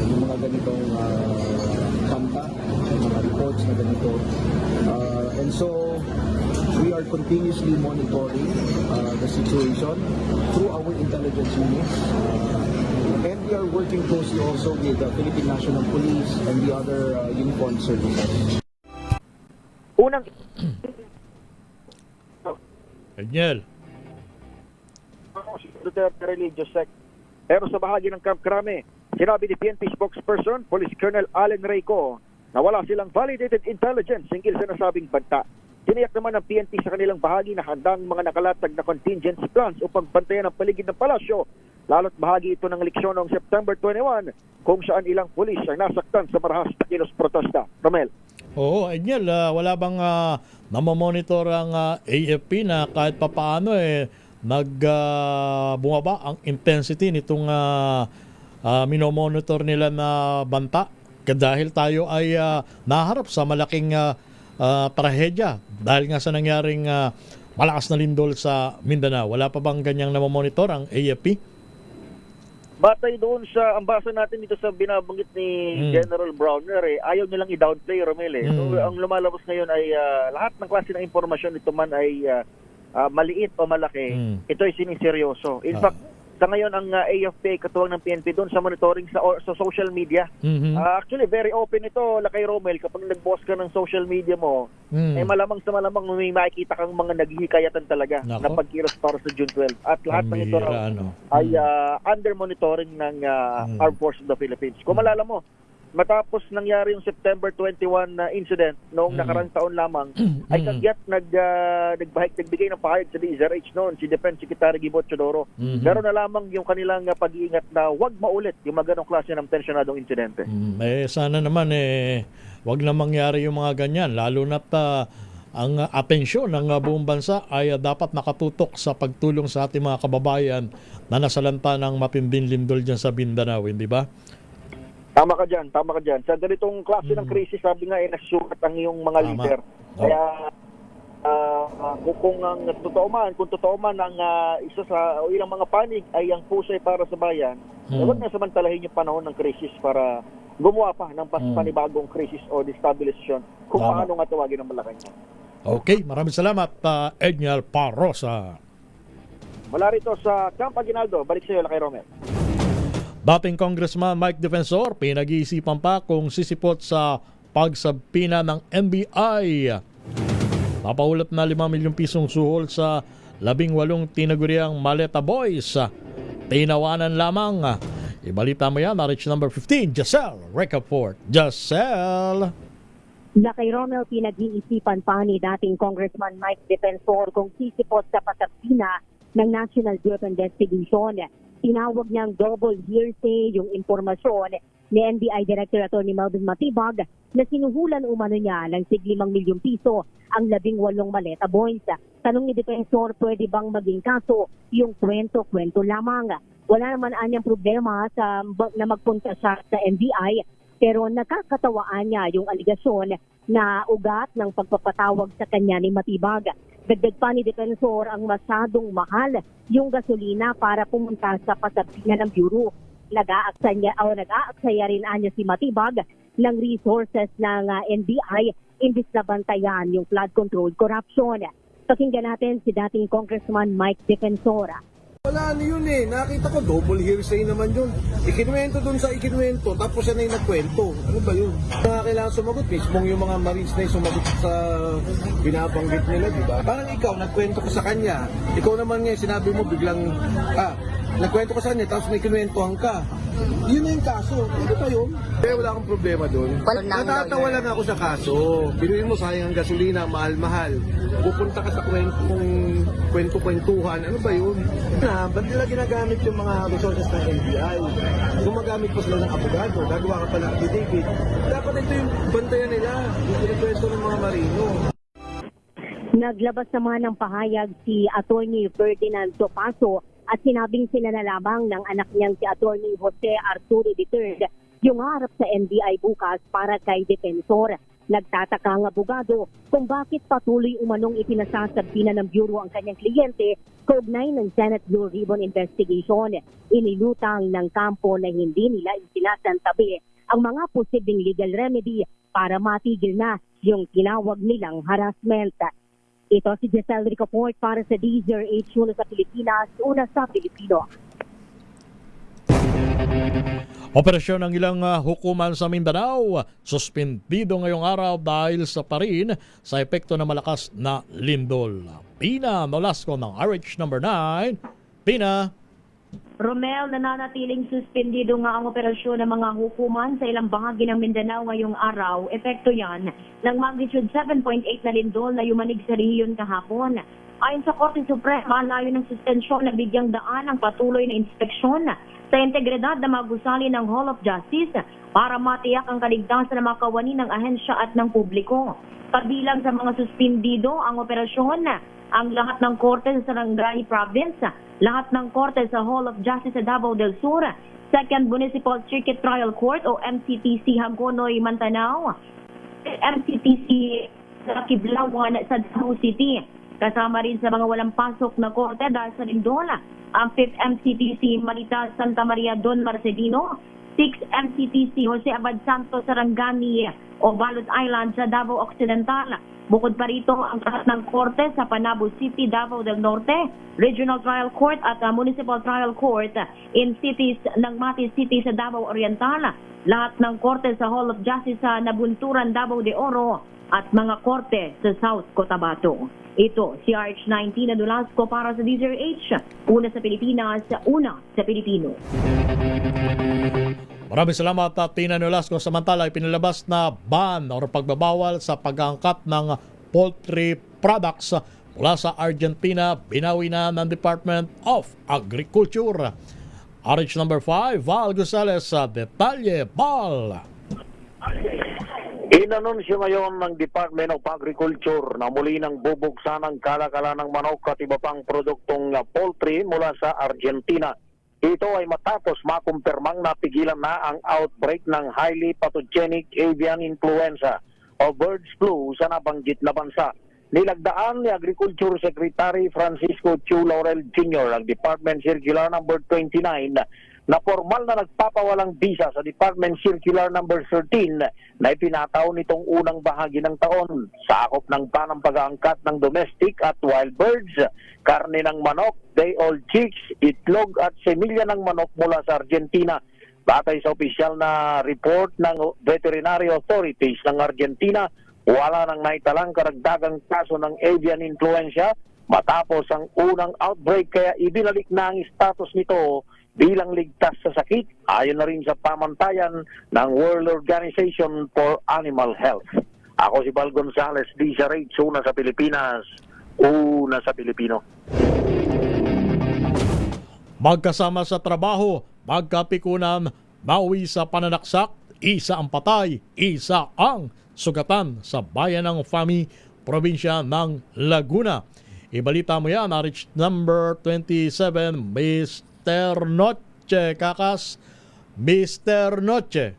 yung mga ganitong kanta, yung mga reports na ganito. And so, we are continuously monitoring the situation through our intelligence units. And we are working closely also with the Philippine National Police and the other uniformed services. Unang Daniel. Duterte Religious Sect. Pero sa bahagi ng Camp Crame, sinabi ni PNP spokesperson, Police Colonel Allen Reyco, na wala silang validated intelligence hinggil sa nasabing banta. Tiniyak naman ng PNP sa kanilang bahagi na handang mga nakalatag na contingency plans upang bantayan ang paligid ng palasyo, lalo't bahagi ito ng leksyon noong September 21 kung saan ilang pulis ang nasaktan sa marahas na kilos protesta. Romel. Oo, Edniel, wala bang namamonitor ang AFP na kahit papaano bumaba ang intensity nitong minomonitor nila na banta? Dahil tayo ay naharap sa malaking trahedya dahil nga sa nangyaring malakas na lindol sa Mindanao. Wala pa bang ganyang namamonitor ang AFP? Batay doon sa ambasa natin dito sa binabanggit ni General Browner, ayaw nilang i-downplay, Romel. So, ang lumalabas ngayon ay lahat ng klase ng impormasyon ito man ay maliit o malaki, ito ay siniseryoso. In fact, sa ngayon ang AFP katuwang ng PNP doon sa monitoring sa social media. Actually, very open ito, Lakay Romel. Kapag nag-boss ka ng social media mo, malamang sa malamang may makikita kang mga naghihikayatan talaga na pagkilos para sa June 12. At lahat ng ito ay under monitoring ng Armed Forces of the Philippines. Kung malala mo, matapos nangyari yung September 21 na incident noong nakarang taon lamang, ay kagyat nagbigay ng pahayag sa DZRH noon si Defense Secretary Gibo Chodoro. Pero na lamang yung kanilang pag-iingat na wag maulit yung mga ganong klase ng tensyonadong insidente. Sana naman wag na mangyari yung mga ganyan, lalo na't ang atensyon ng buong bansa ay dapat nakatutok sa pagtulong sa ating mga kababayan na nasalanta ng matinding lindol dyan sa Mindanao, hindi ba? Tama ka dyan. Sa ganitong klase ng krisis, sabi nga, nasusukat ang iyong mga leader. Kaya, kung totoo man ang isa sa o ilang mga panig ay ang pusay para sa bayan, huwag na samantalahin yung panahon ng krisis para gumawa pa ng panibagong krisis o destabilization kung paano nga tawagin ang Malacanang. Okay, maraming salamat, Edniel Parosa. Mula rito sa Camp Aguinaldo, balik sa iyo, Lakay Romel. Dating Congressman Mike Defensor, pinag-iisipan pa kung sisipot sa pagsabpina ng NBI. Napaulat na 5 milyong pisong suhol sa 18 tinaguriang Maleta Boys. Tinawanan lamang. Ibalita mo yan, RH number 15, Giselle Recaport. Giselle! Lakay Romel, pinag-iisipan pa ni dating Congressman Mike Defensor kung sisipot sa pagsabpina ng National Bureau of Investigation. Tinawag niyang double hearsay yung impormasyon ni NBI Director Atty. Melvin Matibag na sinuhulan umano niya ng 5 milyong piso ang 18 maleta boys. Tanong ni Defensor, pwede bang maging kaso yung kwento-kwento lamang? Wala naman anyang problema na magpunta siya sa NBI, pero nakakatawaan niya yung aligasyon na ugat ng pagpapatawag sa kanya ni Matibag. Dagdag pa ni Defensor, ang masyadong mahal yung gasolina para pumunta sa pasabpina ng Bureau. Nag-aaksaya rin niya si Matibag ng resources ng NBI imbis na bantayan yung flood control corruption. Pakinggan natin si dating Congressman Mike Defensora. Wala ano yun eh. Nakita ko double hearsay naman yun. Ikinwento dun sa ikinwento, tapos siya na yung nagkwento. Ano ba yun? Kailangan sumagot. Mismong yung mga Marines na yung sumagot sa binabanggit nila, di ba? Parang ikaw, nagkwento ka sa kanya. Ikaw naman nga, sinabi mo biglang, nagkwento ka sa kanya, tapos may kinwentuhan ka. Yun na yung kaso. Ano ba yun? Kaya wala akong problema dun. Natatawa lang ako sa kaso. Pinuhin mo, sayang ang gasolina, mahal-mahal. Pupunta ka sa kwento-kwentuhan. Ano ba yun? Ba't nila ginagamit yung mga resources ng NBI? Gumagamit pa sila ng abogado, gagawa ka pa ng affidavit. Dapat ito yung bantayan nila, yung kinikwento ng mga marino. Naglabas naman ng pahayag si Attorney Ferdinand Topacio at sinabing sinanalabang ng anak niyang si Attorney Jose Arturo III yung harap sa NBI bukas para kay Defensor. Nagtataka ang abogado kung bakit patuloy umanong ipinasasabina ng Bureau ang kanyang kliyente kaugnay ng Senate Blue Ribbon Investigation. Inilutang ng kampo na hindi nila isinasantabi ang mga posibleng legal remedy para matigil na yung tinawag nilang harassment. Ito si Giselle Ricoport para sa DZRH, una sa Pilipinas, una sa Pilipino. Operasyon ng ilang hukuman sa Mindanao, suspendido ngayong araw dahil sa parin sa epekto ng malakas na lindol. Pina Nolasco ng RH number 9. Pina. Romel, nananatiling suspendido nga ang operasyon ng mga hukuman sa ilang bahagi ng Mindanao ngayong araw. Epekto yan ng magnitude 7.8 na lindol na yumanig sa rehiyon kahapon. Ayon sa Korte Suprema, layo ng suspensyon na bigyang daan ang patuloy na inspeksyon sa integridad na mga gusali ng Hall of Justice para matiyak ang kaligtasan ng mga kawani ng ahensya at ng publiko. Kabilang sa mga suspendido ang operasyon, ang lahat ng korte sa Sarangani Province, lahat ng korte sa Hall of Justice sa Davao del Sur, Second Municipal Circuit Trial Court o MCTC Hagonoy, Mantanao, MCTC sa Kiblawan sa Davao City. Kasama rin sa mga walang pasok na korte dahil sa Lindola, ang 5th MCTC Marita Santa Maria Don Marcelino, 6th MCTC Jose Abad Santos Sarangani o Balot Island sa Davao Occidental. Bukod pa rito ang lahat ng korte sa Panabo City, Davao del Norte, Regional Trial Court at Municipal Trial Court in cities ng Mati City sa Davao Oriental, lahat ng korte sa Hall of Justice sa Nabunturan, Davao de Oro at mga korte sa South Cotabato. Ito si RH19 na Nolasco para sa DZRH, una sa Pilipinas, una sa Pilipino. Maraming salamat Tina Nolasco. Samantala, ipinalabas na ban o pagbabawal sa pag-aangkat ng poultry products mula sa Argentina. Binawi na ng Department of Agriculture. RH number 5, Val Gonzales sa detalye. Val. Inanunsyo ngayon ng Department of Agriculture na muli nang bubuksan ang kalakalan ng manok at iba pang produktong poultry mula sa Argentina. Ito ay matapos makumpirmang napigilan na ang outbreak ng highly pathogenic avian influenza o bird flu sa nabanggit na bansa. Nilagdaan ni Agriculture Secretary Francisco Chu Laurel Jr. ang Department Circular number 29 na formal na nagpapawalang bisa sa Department Circular number 13 na ipinataw nitong unang bahagi ng taon. Sakop ng panang pag-aangkat ng domestic at wild birds, karne ng manok, day-old chicks, itlog at semilya ng manok mula sa Argentina. Batay sa opisyal na report ng veterinary authorities ng Argentina, wala nang naitalang karagdagang kaso ng avian influenza matapos ang unang outbreak, kaya ibinalik na ang status nito bilang ligtas sa sakit, ayon na rin sa pamantayan ng World Organization for Animal Health. Ako si Val Gonzales, DZRH, una sa Pilipinas, una sa Pilipino. Magkasama sa trabaho, magkapikunan, nauwi sa pananaksak, isa ang patay, isa ang sugatan sa bayan ng Fami, probinsya ng Laguna. Ibalita mo yan, RH number 27, Mr. Noche, Kakas. Mr. Noche.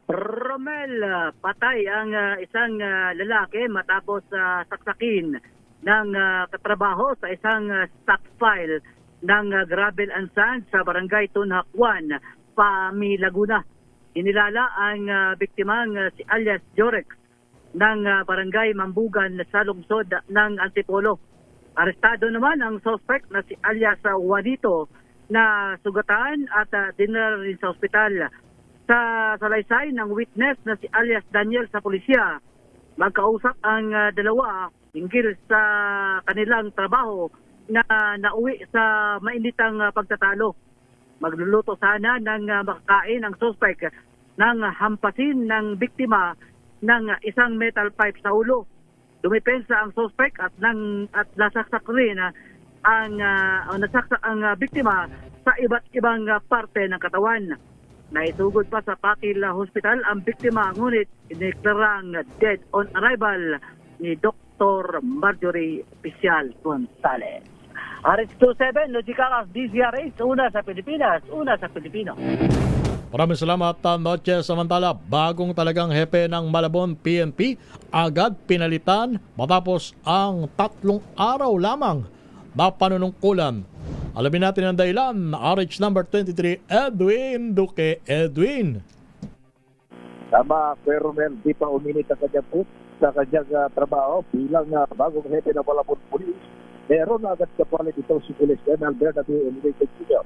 Romel, patay ang isang lalaki matapos saksakin ng katrabaho sa isang stockpile ng gravel and sand sa barangay Tunhakwan, Fami, Laguna. Inilala ang biktimang si alias Jorex ng barangay Mambugan sa lungsod ng Antipolo. Arestado naman ang suspect na si alias Juanito na sugatan at dinala rin sa ospital. Sa salaysay ng witness na si alias Daniel sa pulisya, magkausap ang dalawa hinggil sa kanilang trabaho na nauwi sa mainitang pagtatalo. Magluluto sana ng makakain ang suspect ng hampasin ng biktima ng isang metal pipe sa ulo. Dumipensa ang suspect at nasaksak rin nasaksak ang biktima sa iba't ibang parte ng katawan. Naisugod pa sa Pakil Hospital ang biktima, ngunit iniklarang dead on arrival ni Dr. Marjorie Oficial Gonzalez. RH27, Logicacas, DZRH, una sa Pilipinas, una sa Pilipino. Maraming salamat, Noche. Samantala, bagong talagang hepe ng Malabon PNP, agad pinalitan matapos ang 3 araw lamang na panunungkulan. Alamin natin ang dahilan. RH number 23, Edwin Duque. Edwin. Tama, pero di pa uminit ang kanyang sa kanyang trabaho bilang bagong hepe ng Malabon Police. Meron na agad kapalit ito si Police General Bernardo Enrique Jr.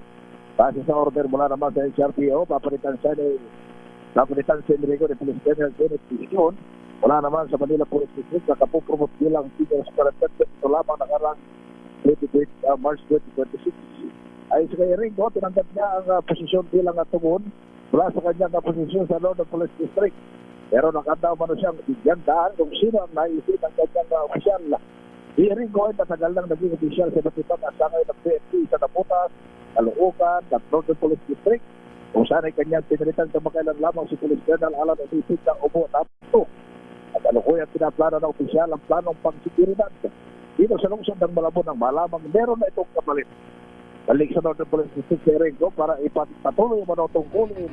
Base sa order mula naman sa HRPO, papalitan si Enrico de Police General Kenneth Pizon. Wala naman sa Manila Police District na kapupromote bilang senior superintendent ito lamang nakarang March 2026. Ay sa kay Enrico, tinanggap niya ang posisyon bilang tugon mula sa kanyang posisyon sa Northern Police District. Pero nakanda umano siyang bigyan daan kung sino ang naisip ng kanyang opisyal. Si Enrico ay matagal lang naging opisyal sa iba't ibang asangay ng PNP sa Naputas, Caloocan at Northern Police District, kung saan ay kanyang pinalitan kamakailan lamang si Police General Alan Osipit ng Ubo Naputo. At alukuyang pinaplano ng opisyal ang planong pangsikiridad dito sa lungsod ng Malabon ng malamang meron na itong kapalit. Balik sa Northern Police District si Enrico para ipatuloy ang manotungkulin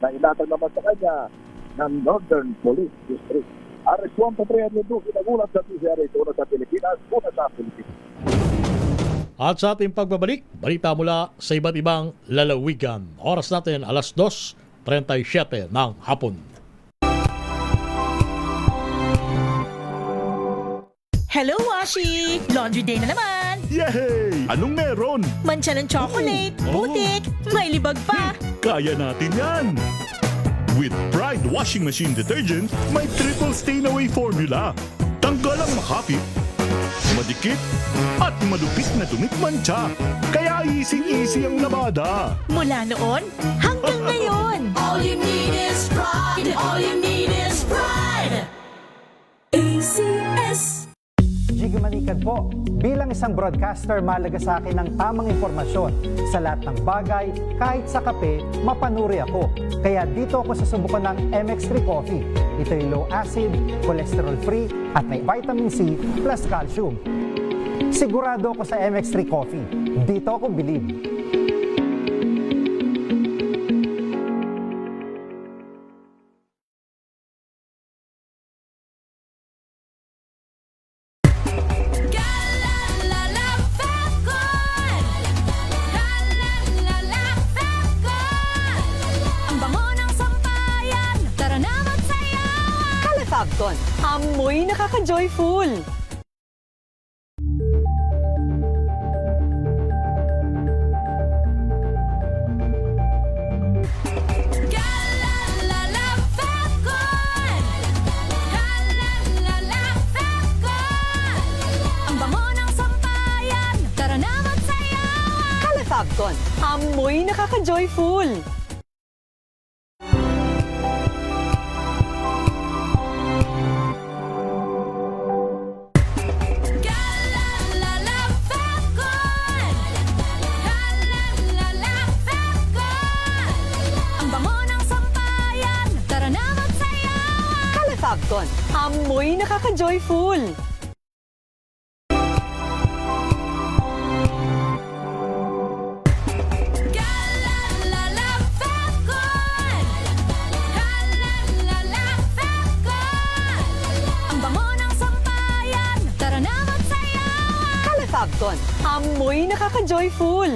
na inatang naman sa kanya ng Northern Police District. RS1 Patria Nito, kinagulat sa TCRA, una sa Pilipinas, una sa Pilipinas. At sa ating pagbabalik, balita mula sa iba't ibang lalawigan. Oras natin, alas 2:37 ng hapon. Hello, Washi! Laundry day na naman! Yay! Anong meron? Mancha ng chocolate, putik, may libag pa! Kaya natin yan! With Pride Washing Machine Detergent, may triple stain-away formula. Tanggal ang makapit, madikit, at madupit na dumit-mancha. Kaya easy-easy ang labada. Mula noon hanggang ngayon! All you need is pride! All you need is pride! ACS. Jiggy Manikan po. Bilang isang broadcaster, mahalaga sa akin ang tamang impormasyon. Sa lahat ng bagay, kahit sa kape, mapanuri ako. Kaya dito ako susubukan ng MX3 Coffee. Ito'y low acid, cholesterol free, at may vitamin C plus calcium. Sigurado ako sa MX3 Coffee. Dito ako bilib. Amoy nakaka-joyful! Ang bango ng sampayan, tara na magsayawan! Calafabcon, amoy nakaka-joyful! Calafabcon, amoy nakaka-joyful! Ang bango ng sampayan, tara na magsayawan! Calafabcon, amoy nakaka-joyful!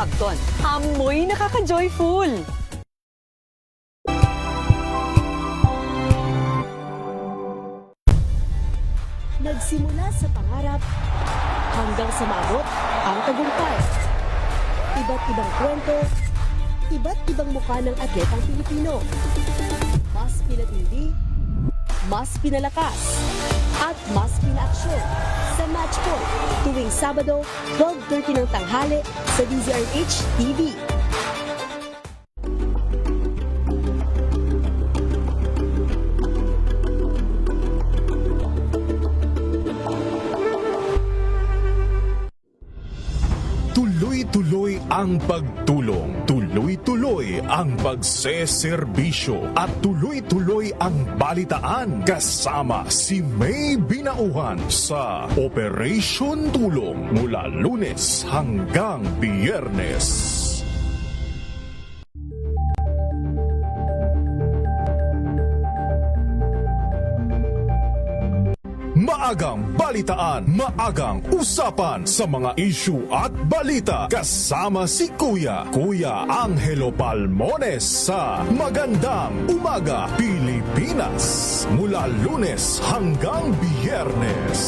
Clapton. Amoy nakaka-joyful! Nagsimula sa pangarap hanggang sa maabot ang tagumpay. Iba't ibang kwento, iba't ibang mukha ng atletang Pilipino. Mas pinatindi, mas pinalakas, at mas pinaaksyon sa Match Point tuwing Sabado, 12:30 ng tanghali sa DZRH TV. Tuloy-tuloy ang pagtulong, tuloy-tuloy ang pagseserbisyo, at tuloy-tuloy ang balitaan kasama si May Binauhan sa Operation Tulong mula Lunes hanggang Biyernes. Maagang balitaan, maagang usapan sa mga issue at balita kasama si Kuya Angelo Palmones sa Magandang Umaga Pilipinas mula Lunes hanggang Biyernes.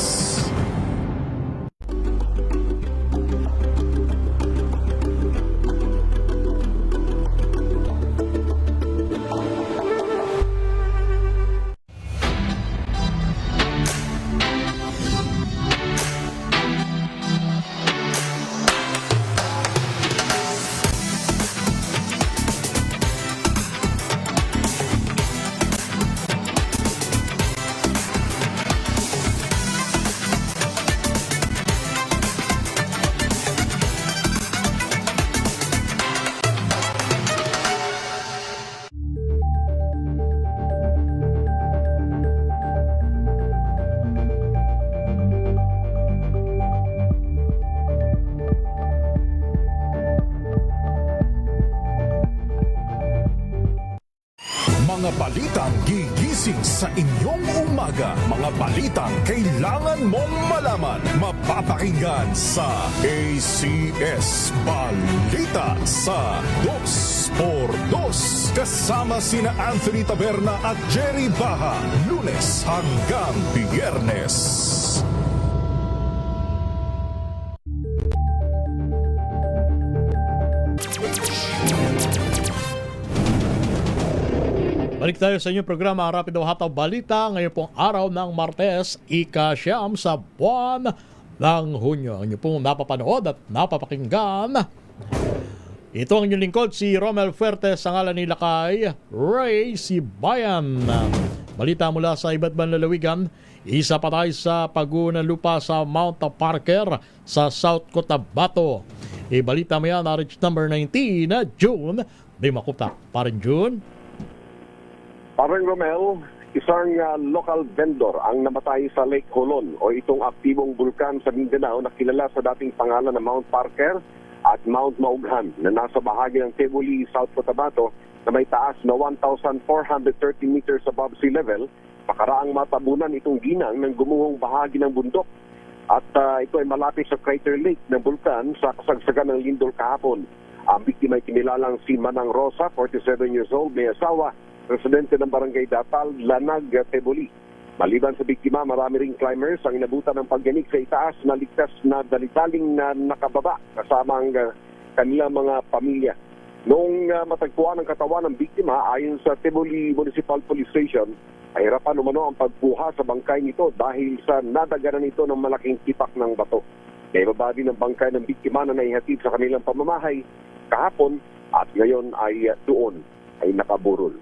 Mga balitang gigising sa inyong umaga. Mga balitang kailangan mong malaman. Mapapakinggan sa ACS Balita sa 2x2. Kasama sina Anthony Taberna at Jerry Baha. Lunes hanggang Biyernes. Balik tayo sa inyong programa, Rapido Hataw Balita. Ngayon pong araw ng Martes, ika-siyam sa buwan ng Hunyo. Ang inyo pong napapanood at napapakinggan. Ito ang inyong lingkod, si Romel Fuertes, ang ngalan nila kay Ray Sibayan. Balita mula sa iba't ibang lalawigan. Isa patay sa pag-uunang lupa sa Mount Parker sa South Cotabato. Balita mo yan, RH number 19, June. Di makuta. Parin June. Parang Romel, isang local vendor ang namatay sa Lake Colon o itong aktibong bulkan sa Mindanao na kilala sa dating pangalan na Mount Parker at Mount Maughan na nasa bahagi ng Tebuli, South Cotabato na may taas na 1,430 meters above sea level. Makaraang matabunan itong ginang ng gumuhong bahagi ng bundok. At ito ay malapit sa Crater Lake ng bulkan sa kasagsagan ng lindol kahapon. Ang biktima ay kinilalang si Manang Rosa, 47 years old, may asawa, residente ng Barangay Datal, Lanag, Tebuli. Maliban sa biktima, marami ring climbers ang inabutan ng pagyanig sa itaas na ligtas na dalitaling na nakababa kasama ang kanilang mga pamilya. Noong matagpuan ang katawan ng biktima, ayon sa Tebuli Municipal Police Station, ay hirapan umano ang pagbuha sa bangkay nito dahil sa nadaganan ito ng malaking tipak ng bato. Naibaba din ang bangkay ng biktima na naihatid sa kanilang pamamahay kahapon at ngayon ay doon ay nakaburol.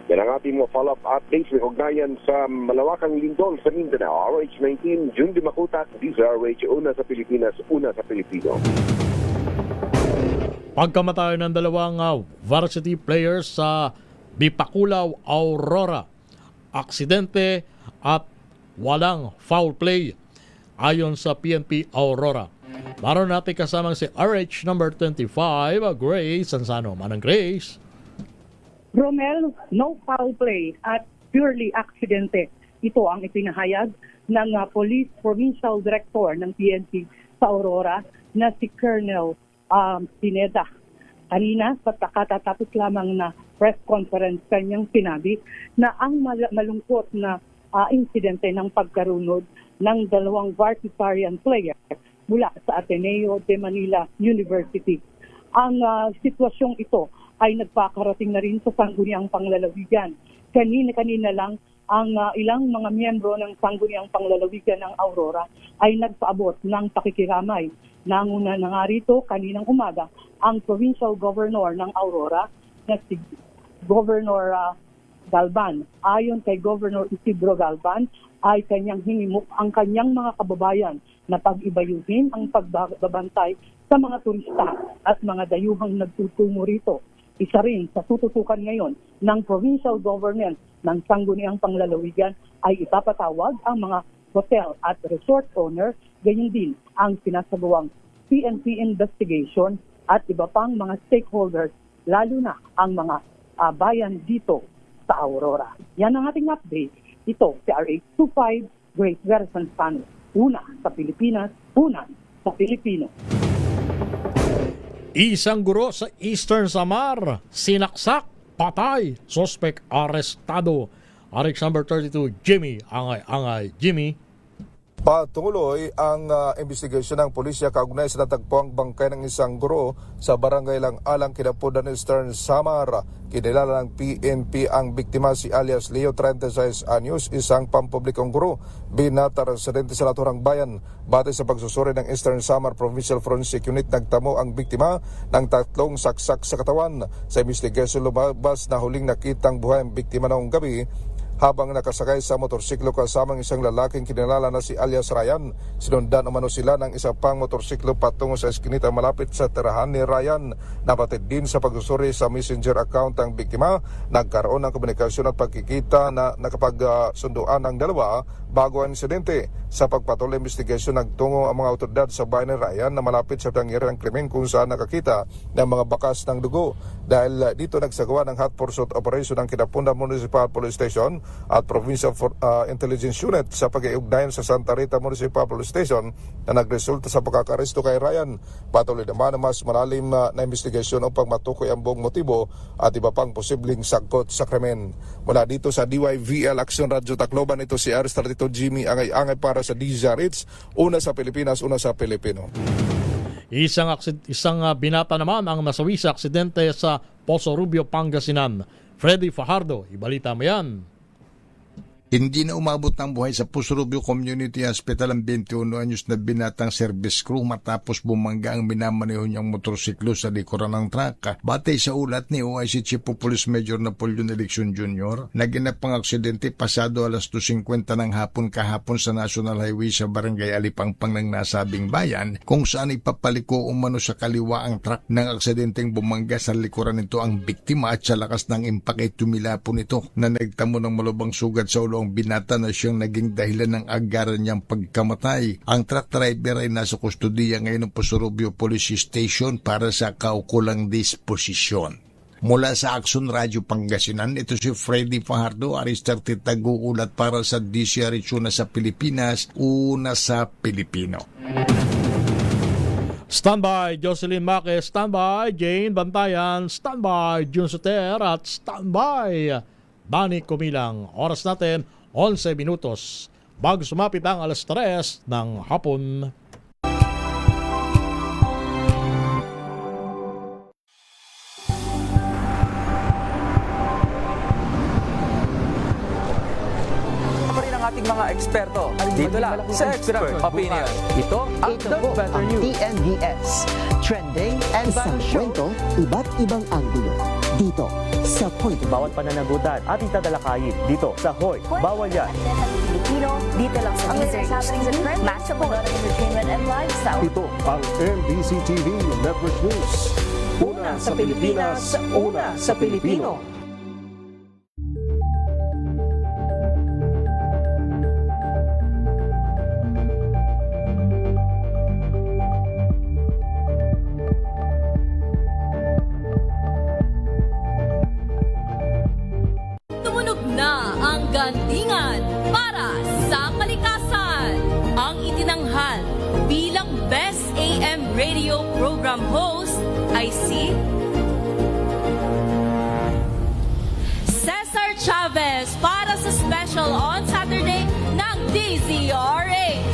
Yan ang ating mga follow-up updates ng ugnayan sa malawakang lindol sa Mindanao. RH19, June Dimakutat, DZRH, una sa Pilipinas, una sa Pilipino. Pagkamatay ng dalawang varsity players sa Bipakulaw, Aurora. Aksidente at walang foul play ayon sa PNP Aurora. Maroon natin kasamang si RH number 25, Grace Sansano. Manang Grace. Romel, no foul play at purely aksidente. Ito ang ipinahayag ng Police Provincial Director ng PNP sa Aurora na si Colonel Pineda. Kanina, sa katatapos lamang na press conference, kanyang sinabi na ang malungkot na insidente ng pagkarunod ng dalawang varsitarian players mula sa Ateneo de Manila University. Ang sitwasyong ito ay nagpakarating na rin sa Sangguniang Panglalawigan. Kanina-kanina lang ang ilang mga miyembro ng Sangguniang Panglalawigan ng Aurora ay nagpaabot ng pakikiramay. Nanguna na nga rito kaninang umaga ang provincial governor ng Aurora na si Governor Galban. Ayon kay Governor Isidro Galban ay kanyang hinimok ang kanyang mga kababayan na pag-ibayuhin ang pagbabantay sa mga turista at mga dayuhang nagtutungo rito. Isa rin sa tututukan ngayon ng provincial government ng Sangguniang Panglalawigan ay ipapatawag ang mga hotel at resort owner, ganyan din ang sinasagawang PNP investigation at iba pang mga stakeholders, lalo na ang mga bayan dito sa Aurora. Yan ang ating update. Ito si RH25, Grace Garrison Spano. Una sa Pilipinas, una sa Pilipino. Isang guro sa Eastern Samar, sinaksak, patay, suspect arestado. RH number 32, Jimmy Angay. Jimmy. Patuloy ang investigasyon ng pulisya kaugnay sa natagpuang bangkay ng isang guro sa barangay Lang-Alang, Kinapudan, Eastern Samar. Kinilala ng PNP ang biktima si alias Leo, 36 anyos, isang pampublikong guro, binata residente sa naturang bayan. Batay sa pagsusuri ng Eastern Samar Provincial Forensic Unit, nagtamo ang biktima ng 3 saksak sa katawan. Sa investigasyon lumabas na huling nakitang buhay ang biktima noong gabi habang nakasakay sa motorsiklo kasamang isang lalaking kinilala na si alias Ryan. Sinundan umano sila ng isa pang motorsiklo patungo sa eskinita malapit sa tirahan ni Ryan. Nabatid din sa pagsusuri sa messenger account ang biktima. Nagkaroon ng komunikasyon at pagkikita na nakapagsunduan ang dalawa bago ang insidente. Sa pagpatuloy investigasyon, nagtungo ang mga otoridad sa bayan ni Ryan na malapit sa pangyarihan ng krimen kung saan nakakita ng mga bakas ng dugo. Dahil dito nagsagawa ng hot pursuit operation ng Kinapundan Municipal Police Station at Provincial Intelligence Unit sa pag-iugnayan sa Santa Rita Municipal Police Station na nagresulta sa pagkakaresto kay Ryan. Patuloy naman ang mas malalim na investigasyon upang matukoy ang buong motibo at iba pang posibleng sangkot sa krimen. Mula dito sa DYVL Action Radio Tacloban, ito si RH32 Jimmy Angay para sa DZRH, una sa Pilipinas, una sa Pilipino. Isang binata naman ang nasawi sa aksidente sa Poso Rubio, Pangasinan. Freddy Fajardo, ibalita mo yan. Hindi na umabot ng buhay sa Poso Rubio Community Hospital ang 21 anyos na binatang service crew matapos bumangga ang minamaneho niyang motorsiklo sa likuran ng truck. Batay sa ulat ni OIC Chief of Police Major Napoleon Eleccion Jr., naganap ang aksidente pasado alas 2:50 ng hapon kahapon sa National Highway sa Barangay Alipangpang ng nasabing bayan, kung saan ipapaliko umano sa kaliwa ang truck. Ng aksidenteng bumangga sa likuran nito ang biktima at sa lakas ng impact ay tumilapon ito na nagtamo ng malubang sugat sa ulo ang binata na siyang naging dahilan ng agaran niyang pagkamatay. Ang truck driver ay nasa kustodiya ngayon ng Poso Rubio Police Station para sa kaukulang disposisyon. Mula sa Action Radio Pangasinan, ito si Freddy Fajardo, RH30 taguulat para sa DZRH, una sa Pilipinas, una sa Pilipino. Standby Jocelyn Maque, standby Jane Bantayan, standby Jun Soter at standby Bani Kumilang. Oras natin 11 minutos bago sumapit ang alas 3 ng hapon. Ating mga eksperto dito lang sa Expert Opinion. Ito ang The Better News. TNVS, trending and isang kwento, iba't ibang anggulo. Dito sa Point. Bawat pananagutan ating tatalakayin dito sa Hoy. Bawal yan. Pilipino, dito lang sa DZRH. Matchable entertainment and lifestyle. Ito ang MBC TV Network News. Una sa Pilipinas, una sa Pilipino. Gandingan para sa kalikasan ang itinanghal bilang Best AM Radio Program program host ay si Cesar Chavez para sa special on Saturday ng DZRH.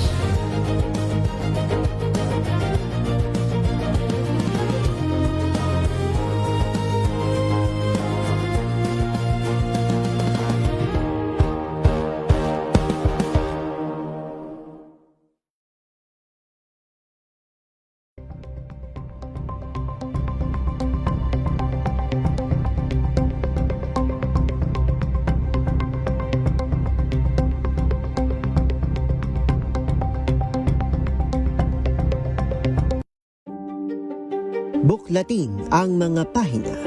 Buklatin ang mga pahina.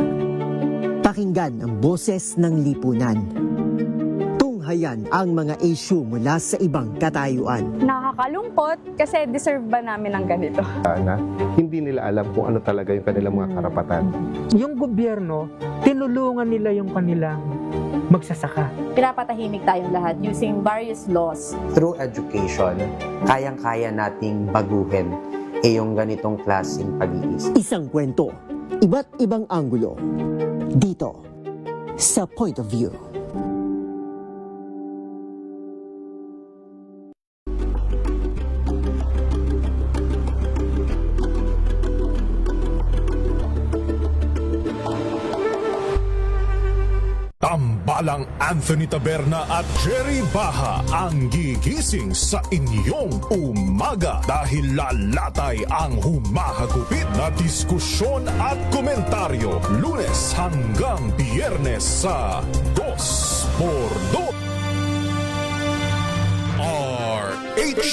Pakinggan ang boses ng lipunan. Tunghayan ang mga issue mula sa ibang katayuan. Nakakalungkot kasi deserve ba namin ng ganito? Na hindi nila alam kung ano talaga yung kanilang mga karapatan. Yung gobyerno, tinulungan nila yung kanilang magsasaka. Pinapatahimik tayong lahat using various laws. Through education, kayang-kaya nating baguhin yung ganitong klaseng pag-iisip. Isang kwento, iba't ibang anggulo. Dito, sa Point of View. Tambalang Anthony Taberna at Jerry Baha ang gigising sa inyong umaga dahil lalatay ang humahagupit na diskusyon at komentaryo Lunes hanggang Biyernes sa 2x2 RH.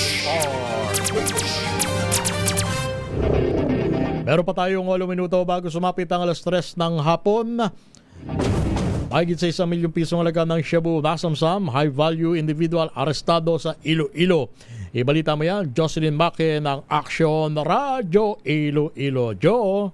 Meron pa tayong 8 minuto bago sumapit ang alas 3 ng hapon. Mahigit sa 1 milyong pisong halaga ng shabu nasamsam, high-value individual arestado sa Iloilo. Ibalita mo yan, Jocelyn Maque ng Action Radio Iloilo. Jo?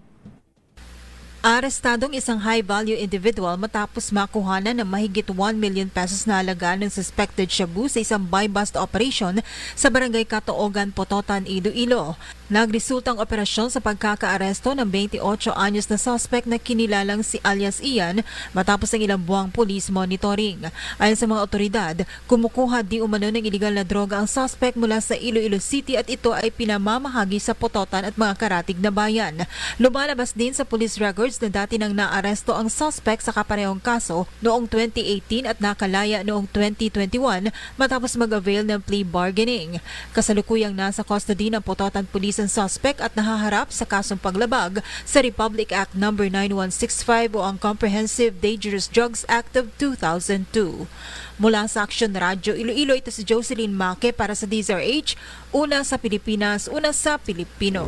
Arestadong isang high-value individual matapos makuhanan ng mahigit 1 million pesos na halaga ng suspected shabu sa isang buy-bust operation sa barangay Katoogan, Pototan, Iloilo. Nagresultang operasyon sa pagkakaaresto ng 28 anyos na suspect na kinilalang si alias Ian matapos ang ilang buwang police monitoring. Ayon sa mga otoridad, kumukuha di umano ng iligal na droga ang suspect mula sa Iloilo City at ito ay pinamamahagi sa Pototan at mga karatig na bayan. Lumalabas din sa police records na dati nang naaresto ang suspect sa kaparehong kaso noong 2018 at nakalaya noong 2021 matapos mag-avail ng plea bargaining. Kasalukuyang nasa custody ng Pototan Police ang suspect at nahaharap sa kasong paglabag sa Republic Act No. 9165 o ang Comprehensive Dangerous Drugs Act of 2002. Mula sa Action Radio Iloilo, ito si Jocelyn Maque para sa DZRH, una sa Pilipinas, una sa Pilipino.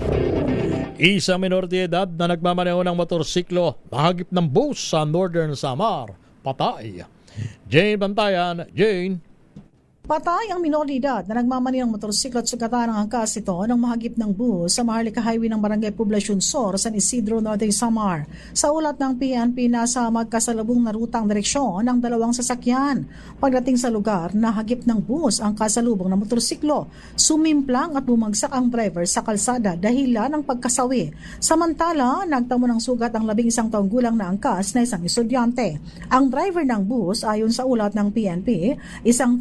Isang minor de edad na nagmamaneho ng motorsiklo nahagip ng bus sa Northern Samar. Patay. Jane Bantayan. Jane. Patay ang minor de edad na nagmamaneho ng motorsiklo at sugatan ng angkas ito nang mahagip ng bus sa Maharlika Highway ng Barangay Poblacion Sur, San Isidro, Norte Samar. Sa ulat ng PNP, nasa magkasalubong na rutang direksyon ng dalawang sasakyan. Pagdating sa lugar, nahagip ng bus ang kasalubong ng motorsiklo. Sumimplang at bumagsak ang driver sa kalsada dahilan ng pagkasawi. Samantala, nagtamo ng sugat ang 11 taong gulang na angkas na isang estudyante. Ang driver ng bus, ayon sa ulat ng PNP, isang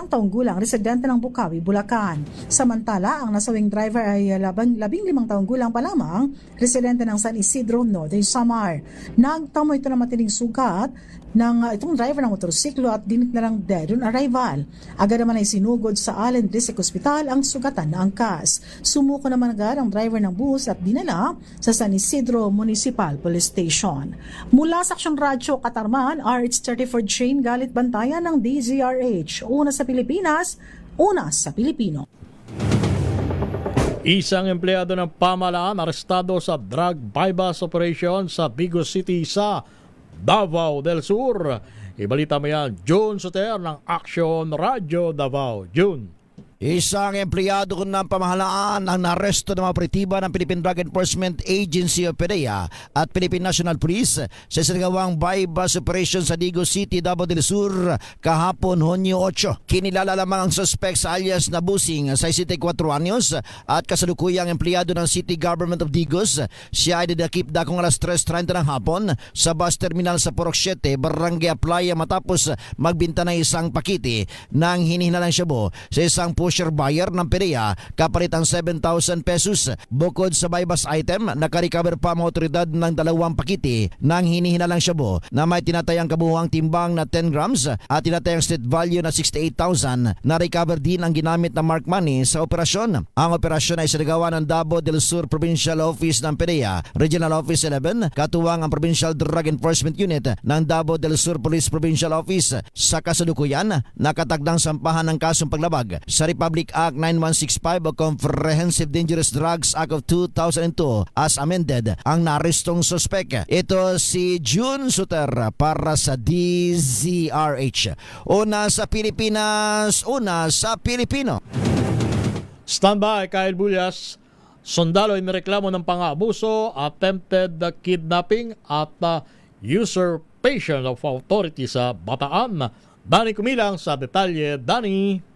taong gulang residente ng Bukawi, Bulacan. Samantala, ang nasawing driver ay 15 taong gulang pa lamang, residente ng San Isidro, Norte Samar. Nagtamo ito ng matiling sugat ng itong driver ng motorsiklo at dineklarang dead on arrival. Agad naman ay sinugod sa Allen District Hospital ang sugatan na angkas. Sumuko naman agad ang driver ng bus at dinala sa San Isidro Municipal Police Station. Mula sa Action Radio Katarman, RH34 Jane Galit Bantayan ng DZRH. Una sa Pilipinas, una sa Pilipino. Isang empleyado ng pamahalaan arestado sa drug buy-bust operation sa Vigo City sa Davao del Sur. Ibalita mo yan, June Soter ng Action Radio Davao. June. Isang empleyado ng pamahalaan ang naresto ng mga operatiba ng Philippine Drug Enforcement Agency o PDEA at Philippine National Police sa sinagawang bypass operation sa Digos City, Davao del Sur kahapon Hunyo 8. Kinilala lamang ang suspect sa alias na Busing, 64 anyos at kasalukuyang empleyado ng City Government of Digos. Siya ay didakip dakong alas 3:30 ng hapon sa bus terminal sa Purok 7, Barangay Aplaya matapos magbinta ng isang pakiti ng hinihinalang shabu sa isang pusher buyer ng PDEA kapalit ang 7,000 pesos. Bukod sa bypass item, nakarecover pa ang otoridad ng 2 pakiti ng hinihinalang shabu na may tinatayang kabuuang timbang na 10 grams at tinatayang state value na 68,000. Na-recover din ang ginamit na mark money sa operasyon. Ang operasyon ay sinagawa ng Davao del Sur Provincial Office ng PDEA, Regional Office 11, katuwang ang Provincial Drug Enforcement Unit ng Davao del Sur Police Provincial Office. Sa kasalukuyan, nakatagdang sampahan ng kasong paglabag sa Republic Act 9165 o Comprehensive Dangerous Drugs Act of 2002 as amended ang narestong suspect. Ito si June Suter para sa DZRH. Una sa Pilipinas, una sa Pilipino. Standby, Kyle Bulyas. Sundalo ay nireklamo ng pang-aabuso, attempted kidnapping at usurpation of authority sa Bataan. Dani Kumilang sa detalye. Dani.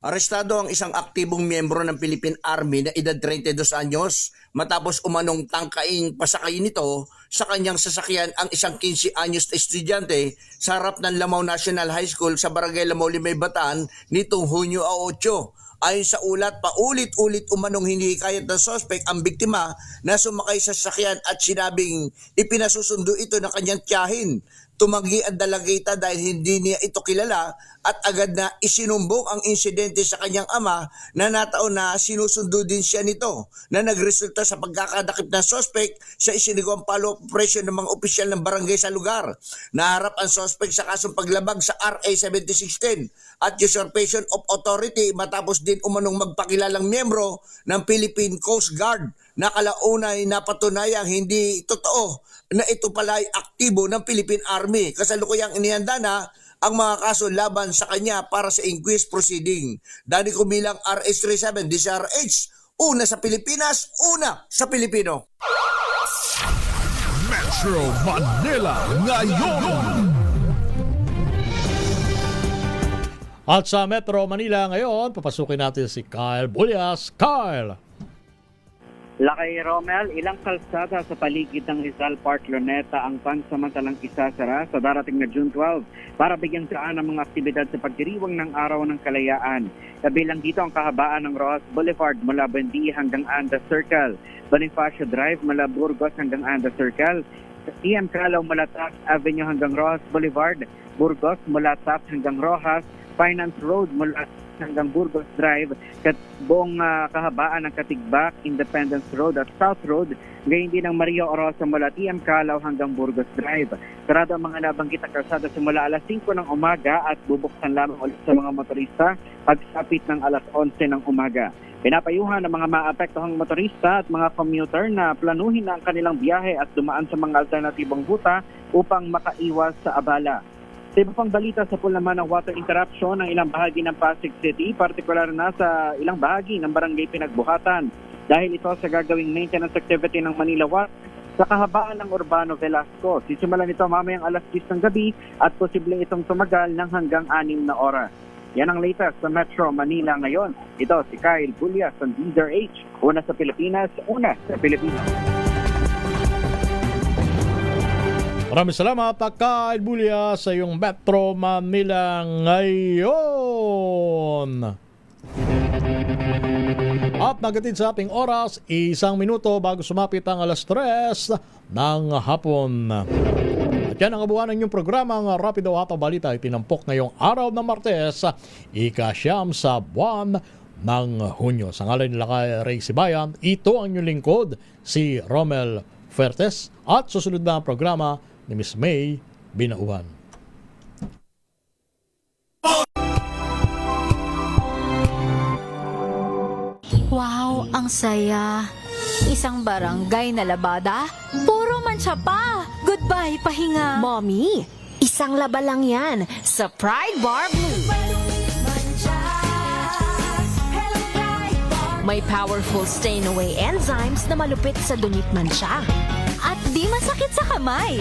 Arestado ang isang aktibong miyembro ng Philippine Army na edad 32 anyos matapos umanong tangkaing pasakay nito sa kanyang sasakyan ang isang 15 anyos na estudyante sa harap ng Lamao National High School sa Barangay Lamao Limay, Bataan nitong Hunyo 8. Ayon sa ulat, paulit-ulit umanong hinihikayat ng suspect ang biktima na sumakay sa sasakyan at sinabing ipinasusundo ito ng kanyang tiyahin. Tumanggi ang dalagita dahil hindi niya ito kilala at agad na isinumbong ang insidente sa kanyang ama na nataon na sinusundo din siya nito na nagresulta sa pagkakadakip ng suspect sa isinagawang follow-up operation ng mga opisyal ng barangay sa lugar. Naharap ang suspect sa kasong paglabag sa RA 7610 at usurpation of authority matapos din umanong magpakilalang miyembro ng Philippine Coast Guard na kalaunay napatunayang hindi totoo na ito pala ay aktibo ng Philippine Army. Kasalukuyang inihanda na ang mga kaso laban sa kanya para sa inquest proceeding. Dani Kumilang, RS37 DZRH, una sa Pilipinas, una sa Pilipino. Metro Manila ngayon. At sa Metro Manila ngayon, papasukin natin si Kyle Bulyas. Kyle! Lakay Romel, ilang kalsada sa paligid ng Rizal Park, Luneta ang pansamantalang isasara sa darating na June 12 para bigyang daan ang mga aktibidad sa pagdiriwang ng Araw ng Kalayaan. Kabilang dito ang kahabaan ng Rojas Boulevard mula Buendia hanggang Anda Circle, Bonifacio Drive mula Burgos hanggang Anda Circle, TM Calaw mula Taft Avenue hanggang Rojas Boulevard, Burgos mula Taft hanggang Rojas, Finance Road mula hanggang Burgos Drive, buong kahabaan ng Katigbak, Independence Road at South Road, gayon din ang Maria Orosa mula TM Calaw hanggang Burgos Drive. Sarado ang mga nabanggit na kalsada simula alas 5 ng umaga at bubuksan lamang ulit sa mga motorista pagsapit ng alas 11 ng umaga. Pinapayuhan ng mga maapektuhang motorista at mga commuter na planuhin na ang kanilang biyahe at dumaan sa mga alternatibong ruta upang makaiwas sa abala. Sa iba pang balita, sa naman ng water interruption ng ilang bahagi ng Pasig City, partikular na sa ilang bahagi ng Barangay Pinagbuhatan. Dahil ito sa gagawing maintenance activity ng Manila Water sa kahabaan ng Urbano Velasco. Sisimulan ito mamayang alas 10 ng gabi at posibleng itong tumagal ng hanggang 6 na oras. Yan ang latest sa Metro Manila ngayon. Ito si Kyle Bulyas ng DZRH, una sa Pilipinas, una sa Pilipinas. Maraming salamat, Kyle Bulyas, sa iyong Metro Manila ngayon. At nagatid sa ating oras, 1 minuto bago sumapit ang alas 3 ng hapon. At yan ang abuhan ng inyong programa, ang Rapido Hataw Balita ay tinampok ngayong araw ng Martes, ika-9 sa buwan ng Hunyo. Sa ngalan nila kay Ray Sibayan, ito ang inyong lingkod, si Romel Fuertes, at susunod na ang programa ni Miss May Binauhan. Wow, ang saya. Isang barangay na labada, puro mancha pa. Goodbye, pahinga. Mommy, isang laba lang yan sa Pride Bar Blue. May powerful stain-away enzymes na malupit sa dunit mansya. At di masakit sa kamay.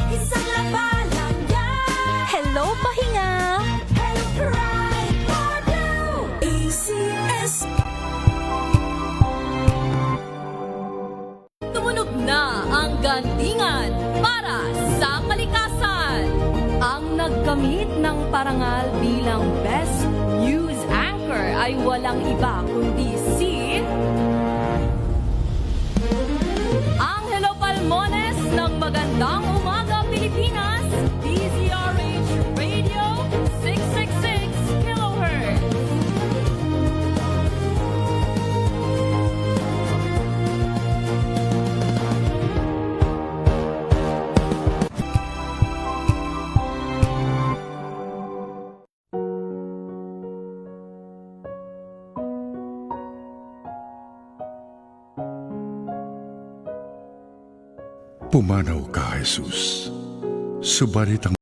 Isang labalang yan. Hello, pahinga! Hello, Pride Model. ACS. Tumunog na ang gandingan para sa kalikasan. Ang nagkamit ng parangal bilang Best News Anchor ay walang iba kundi si Angelo Palmones ng Magandang Umaga Pilipinas, DZRH Radio 666 kHz. Pumanaw ka, Jesus. Subalit ang